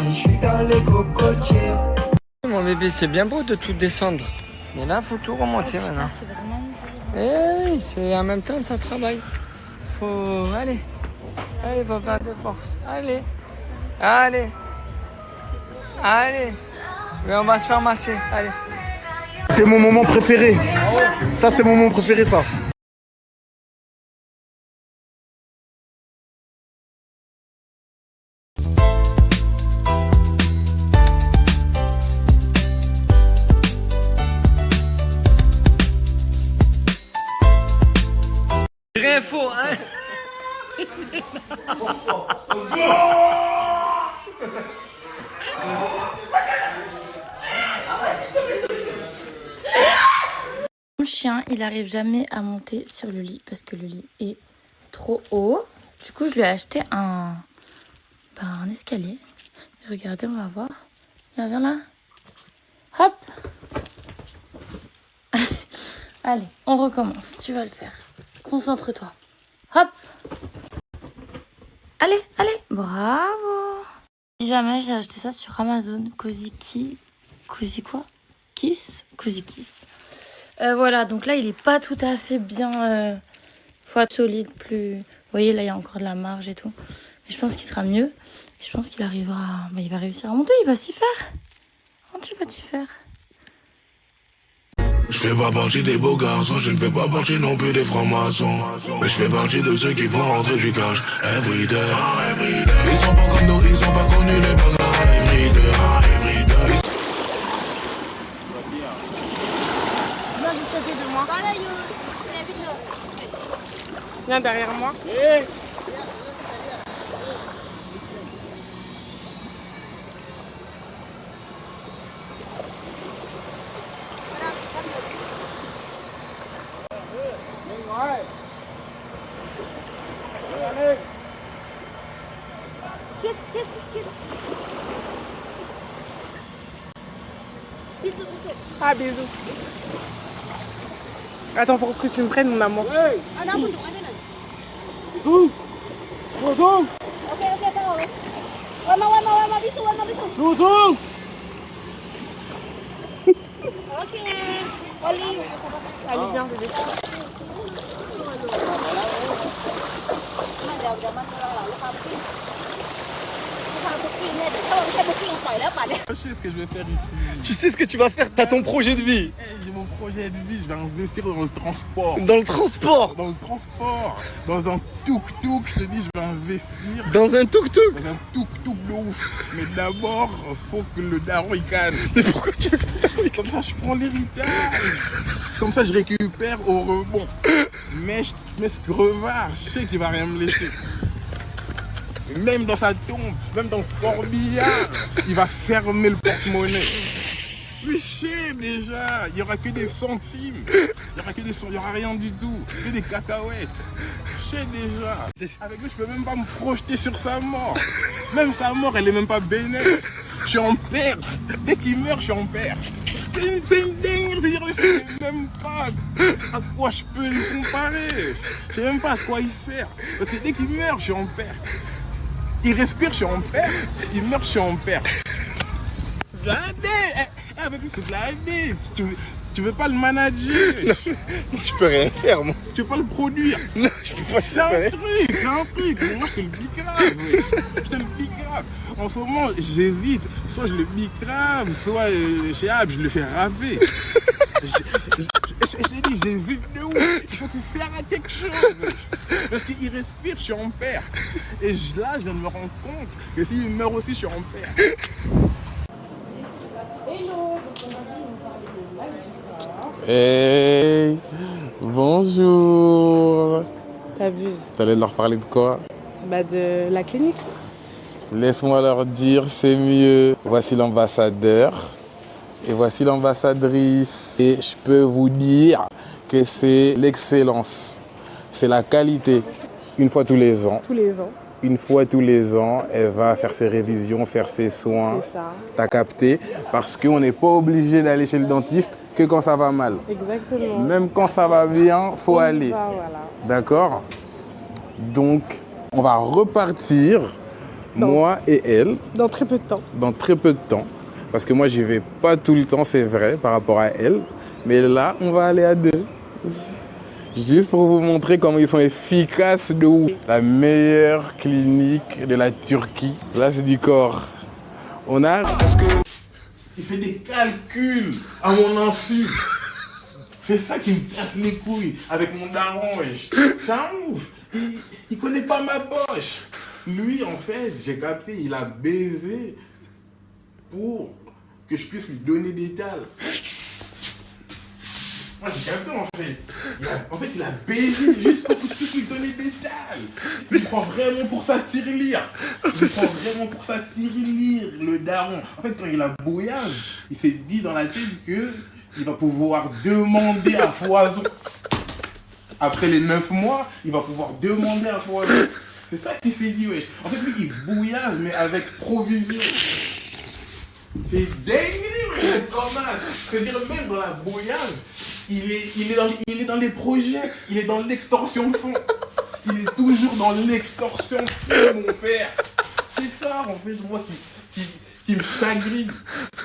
je suis dans les cocotiers. Mon bébé, c'est bien beau de tout descendre. Mais là, faut tout remonter maintenant. C'est vraiment... Eh oui, c'est en même temps, ça travaille. Faut... Allez, faut faire de force. Allez. Mais on va se faire masser, allez. C'est mon moment préféré. Ça, c'est mon moment préféré, ça. Rien faux, hein. Mon chien, il arrive jamais à monter sur le lit parce que le lit est trop haut. Du coup, je lui ai acheté un escalier. Et regardez, on va voir. Viens là. Hop. Allez, on recommence. Tu vas le faire. Concentre-toi. Hop. Allez. Bravo. Si jamais j'ai acheté ça sur Amazon. Cozy quoi? Cozy Kiss. Voilà, donc là, il est pas tout à fait bien... faut être solide, plus... Vous voyez, là, il y a encore de la marge et tout. Mais je pense qu'il sera mieux. Et je pense qu'il arrivera... Bah, il va réussir à monter, il va s'y faire. Comment tu vas t'y faire? Je fais pas partie des beaux garçons, je ne fais pas partie non plus des francs-maçons. Mais je fais partie de ceux qui font rentrer du cash everyday. Ils sont pas comme nous, ils ont pas connu les bagarres everyday. Viens juste côté de moi. Viens derrière moi. Ah, bisous. Attends, faut que tu me prennes, mon amour. Allez, viens, bébé. Je sais ce que je vais faire ici. Tu sais ce que tu vas faire, t'as ton projet de vie. J'ai mon projet de vie, je vais investir dans le transport. Dans le transport? Dans le transport. Dans un tuk-tuk, je te dis, je vais investir. Dans un tuk-tuk? Dans un tuk-tuk de ouf. Mais d'abord, faut que le daron il canne. Mais pourquoi tu veux que le daron il canne? Comme ça, je prends l'héritage. Comme ça, je récupère au rebond. Mais ce crevard, je sais qu'il va rien me laisser. Même dans sa tombe, même dans le corbillard, il va fermer le porte-monnaie. Mais je sais déjà, il n'y aura que des centimes. Il n'y aura rien du tout, que des cacahuètes. Je sais déjà. Avec lui, je peux même pas me projeter sur sa mort. Même sa mort, elle est même pas bénéfique. Je suis en père. Dès qu'il meurt, je suis en père. C'est une dingue, c'est-à-dire je sais même pas à quoi je peux le comparer. Je sais même pas à quoi il sert. Parce que dès qu'il meurt, je suis en père. Il respire, je suis en père. Il meurt, je suis en père. Regardez, avec lui, c'est de la idée. Tu veux pas le manager? Je peux rien faire, moi. Tu veux pas le produire? Non, je peux pas. J'ai un truc. Mais moi, je te le bicrave. Je te le bicrave. En ce moment, j'hésite. Soit je le bicrave, soit chez Ab, je le fais raver. J'ai dit, j'hésite de ouf. Il faut qu'il sert à quelque chose. Parce qu'il respire, je suis en père. Et là, je viens de me rendre compte que s'il meurt aussi, je suis en père. Hey, bonjour. T'abuses. T'allais leur parler de quoi? Bah de la clinique. Laisse-moi leur dire, c'est mieux. Voici l'ambassadeur et voici l'ambassadrice. Et je peux vous dire que c'est l'excellence, c'est la qualité. Une fois tous les ans. Tous les ans. Une fois tous les ans, elle va faire ses révisions, faire ses soins. C'est ça. T'as capté? Parce qu'on n'est pas obligé d'aller chez le dentiste que quand ça va mal. Exactement. Même quand ça va bien, faut aller. Voilà. D'accord? Donc, on va repartir, moi et elle. Dans très peu de temps. Dans très peu de temps. Parce que moi, j'y vais pas tout le temps, c'est vrai, par rapport à elle. Mais là, on va aller à deux. Juste pour vous montrer comment ils sont efficaces de ouf. La meilleure clinique de la Turquie. Là, c'est du corps. On a... Parce que il fait des calculs à mon insu. C'est ça qui me casse les couilles avec mon daron, wesh. C'est un ouf. Il connaît pas ma poche. Lui, en fait, j'ai capté, il a baisé pour que je puisse lui donner des cales. Moi, j'ai capté, en fait. Il a baisé juste pour que je puisse lui donner des cales. Il prend vraiment pour sa tirelire. Le daron. En fait, quand il a bouillage, il s'est dit dans la tête qu'il va pouvoir demander à foison. Après les 9 mois, il va pouvoir demander à foison. C'est ça qu'il s'est dit, wesh. En fait, lui, il bouillage, mais avec provision. C'est dingue, wesh, comment? C'est-à-dire, même dans la bouillage, il est dans les projets, il est dans l'extorsion de fonds. Il est toujours dans l'extorsion de fonds, mon père. C'est ça, en fait, moi, qui me chagrine.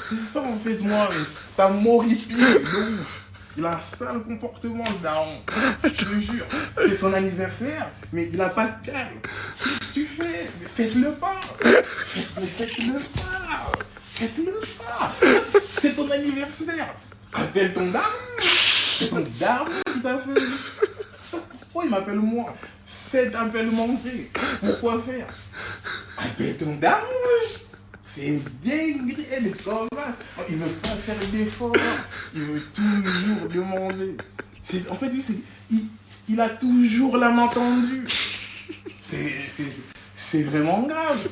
C'est ça, en fait, moi, ça m'horripile de ouf. Il a un sale comportement, le daron. Je te jure. C'est son anniversaire, mais il a pas de calme. Qu'est-ce que tu fais? Mais faites-le pas. Mais faites-le pas. Faites-le pas. C'est ton anniversaire. Appelle ton daron. C'est ton daron qui t'a fait. Pourquoi il m'appelle moi? C'est appel manqué. Pourquoi faire? Appelle ton daron. C'est une dinguerie, elle est comme ça. Il veut pas faire d'efforts, il veut toujours demander. En fait, lui, il a toujours la main tendue. C'est vraiment grave.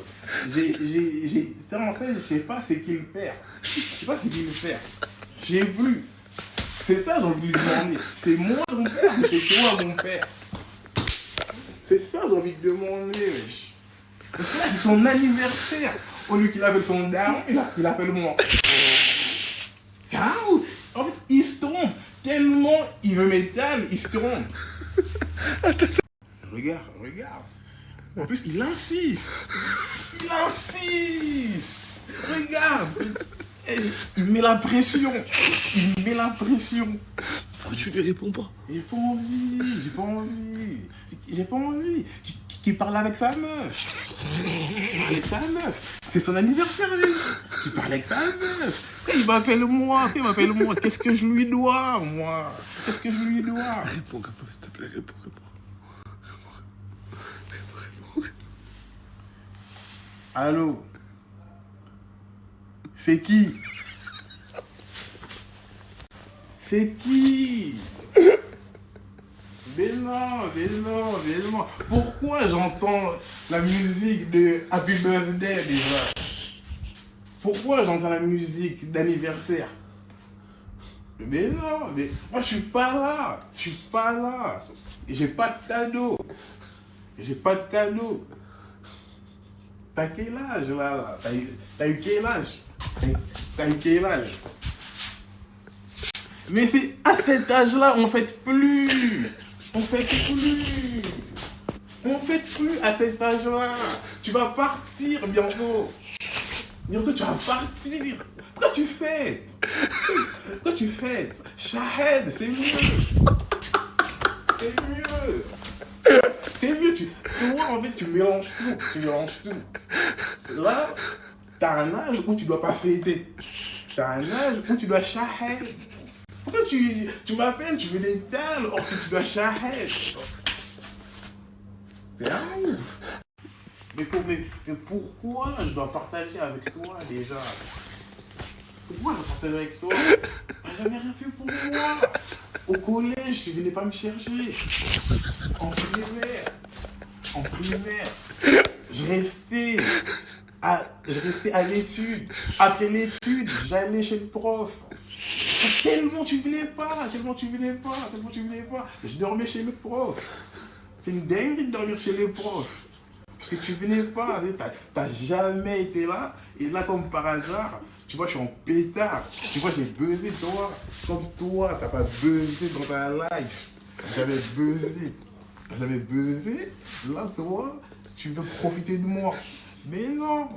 En fait, je sais pas ce qu'il perd. Je sais pas ce qu'il perd. J'ai plus. C'est ça, j'ai envie de lui demander. C'est moi ton père ou c'est toi mon père? C'est ça, j'ai envie de demander, wesh. Parce que là, c'est son anniversaire. Au lieu qu'il appelle son daron, il appelle moi. C'est un ouf. En fait, il se trompe. Tellement il veut m'étaler, il se trompe. Regarde. En plus, il insiste. Regarde. Il met la pression. Pourquoi tu lui réponds pas? J'ai pas envie. Qui parle avec sa meuf. C'est son anniversaire, lui. Tu parles avec sa meuf. Il m'appelle moi. Qu'est-ce que je lui dois, moi? Réponds, s'il te plaît, réponds. Allô? C'est qui? Mais non. Pourquoi j'entends la musique de Happy Birthday déjà? Pourquoi j'entends la musique d'anniversaire? Mais non, moi je suis pas là. Et j'ai pas de cadeau. T'as quel âge là? T'as eu quel âge? Mais c'est à cet âge-là, on fête plus à cet âge-là. Tu vas partir bientôt. Tu vas partir. Pourquoi tu fêtes? Shahed, c'est mieux. Tu vois, en fait, tu mélanges tout. Là, t'as un âge où tu dois pas fêter. T'as un âge où tu dois shahed. Pourquoi tu m'appelles, tu veux des tales, or que tu dois shahed? C'est un ouf. Mais pourquoi je dois partager avec toi déjà? Pourquoi je dois partager avec toi? T'as jamais rien fait pour moi. Au collège, tu venais pas me chercher. En primaire. Je restais à l'étude. Après l'étude, j'allais chez le prof. Tellement tu venais pas. Je dormais chez le prof. C'est une dinguerie de dormir chez les profs. Parce que tu venais pas, t'as jamais été là. Et là, comme par hasard, tu vois, je suis en pétard. Tu vois, j'ai buzzé, toi. Comme toi, t'as pas buzzé dans ta life. J'avais buzzé. Là, toi, tu veux profiter de moi. Mais non.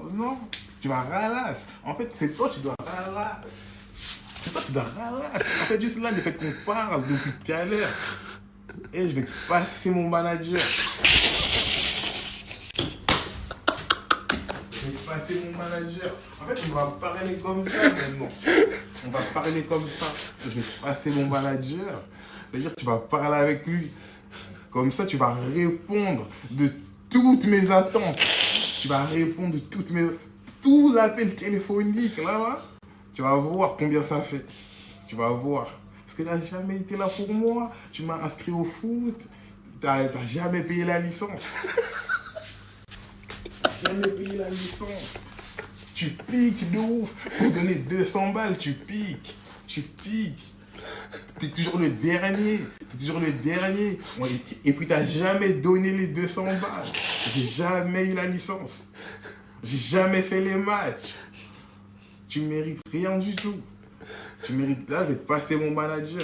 Tu vas ralasse. En fait, c'est toi, tu dois ralasse. En fait, juste là, le fait qu'on parle depuis tout à l'heure. Et je vais passer mon manager. En fait, on va parler comme ça maintenant. Je vais passer mon manager. C'est-à-dire que tu vas parler avec lui. Comme ça, tu vas répondre de toutes mes attentes. Tout l'appel téléphonique, là. Tu vas voir combien ça fait. Tu vas voir. Parce que tu n'as jamais été là pour moi. Tu m'as inscrit au foot. Tu n'as jamais payé la licence. Tu piques de ouf. Pour donner 200 balles, tu piques. T'es toujours le dernier. Ouais, et puis t'as jamais donné les 200 balles. J'ai jamais eu la licence. J'ai jamais fait les matchs. Tu mérites rien du tout. Là, je vais te passer mon manager.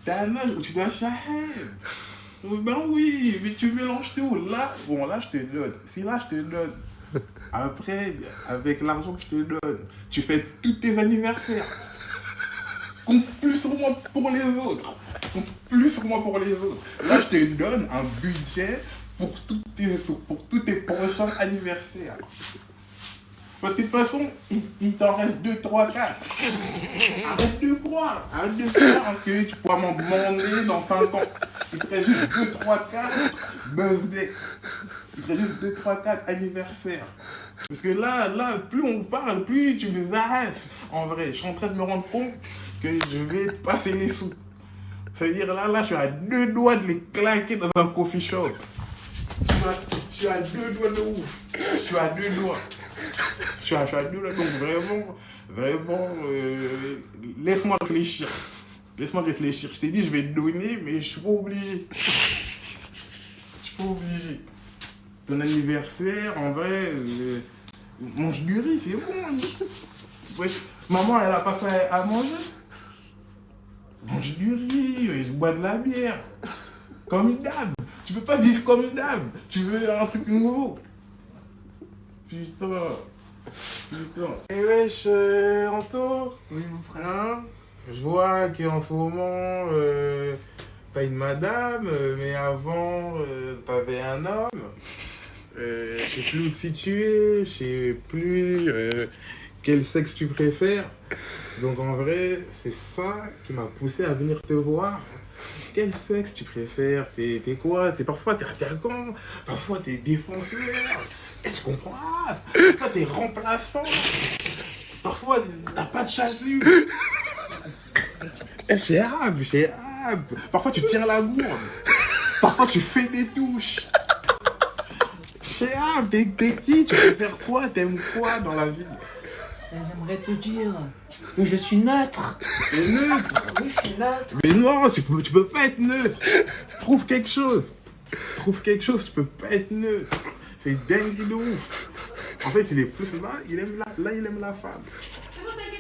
T'as un âge où tu dois shahed. Ben oui, mais tu mélanges tout. Là, je te donne. Si là, je te donne. Après, avec l'argent que je te donne, tu fais tous tes anniversaires. Compte plus sur moi pour les autres. Compte plus sur moi pour les autres. Là, je te donne un budget pour tous tes prochains anniversaires. Parce que de toute façon, il t'en reste 2, 3, 4. Arrête de croire que tu pourras m'en demander dans 5 ans. Il te reste juste 2, 3, 4 birthday. Il te reste juste 2, 3, 4 anniversaires. Parce que là, plus on parle, plus tu les arrêtes. En vrai, je suis en train de me rendre compte que je vais te passer les sous. Ça veut dire là, je suis à 2 doigts de les claquer dans un coffee shop. Je suis à 2 doigts de ouf. Je suis à 2 doigts. Je suis à 2 doigts. Donc vraiment, laisse-moi réfléchir. Laisse-moi réfléchir. Je t'ai dit, je vais te donner, mais je suis pas obligé. Je suis pas obligé. Ton anniversaire, en vrai, mange du riz, c'est bon. Wesh, maman, elle a pas fait à manger. Mange du riz, je bois de la bière. Comme d'hab. Tu peux pas vivre comme d'hab. Tu veux un truc nouveau. Putain. Et wesh, Anto. Oui, mon frère. Hein, je vois qu'en ce moment, t'as une madame, mais avant, t'avais un homme. Je sais plus où te situer, je sais plus quel sexe tu préfères. Donc en vrai, c'est ça qui m'a poussé à venir te voir. Quel sexe tu préfères? T'es quoi? Parfois t'es attaquant, parfois t'es défenseur. Est-ce qu'on comprend? Parfois t'es remplaçant. Parfois t'as pas de chasuble. C'est hab. Parfois tu tires la gourde. Parfois tu fais des touches. C'est hab, t'es qui? Tu préfères quoi? T'aimes quoi dans la vie? J'aimerais te dire que je suis neutre. T'es neutre? Oui, je suis neutre. Mais non, tu peux pas être neutre. Trouve quelque chose, tu peux pas être neutre. C'est dingue de ouf. En fait, il est plus là, il aime la femme.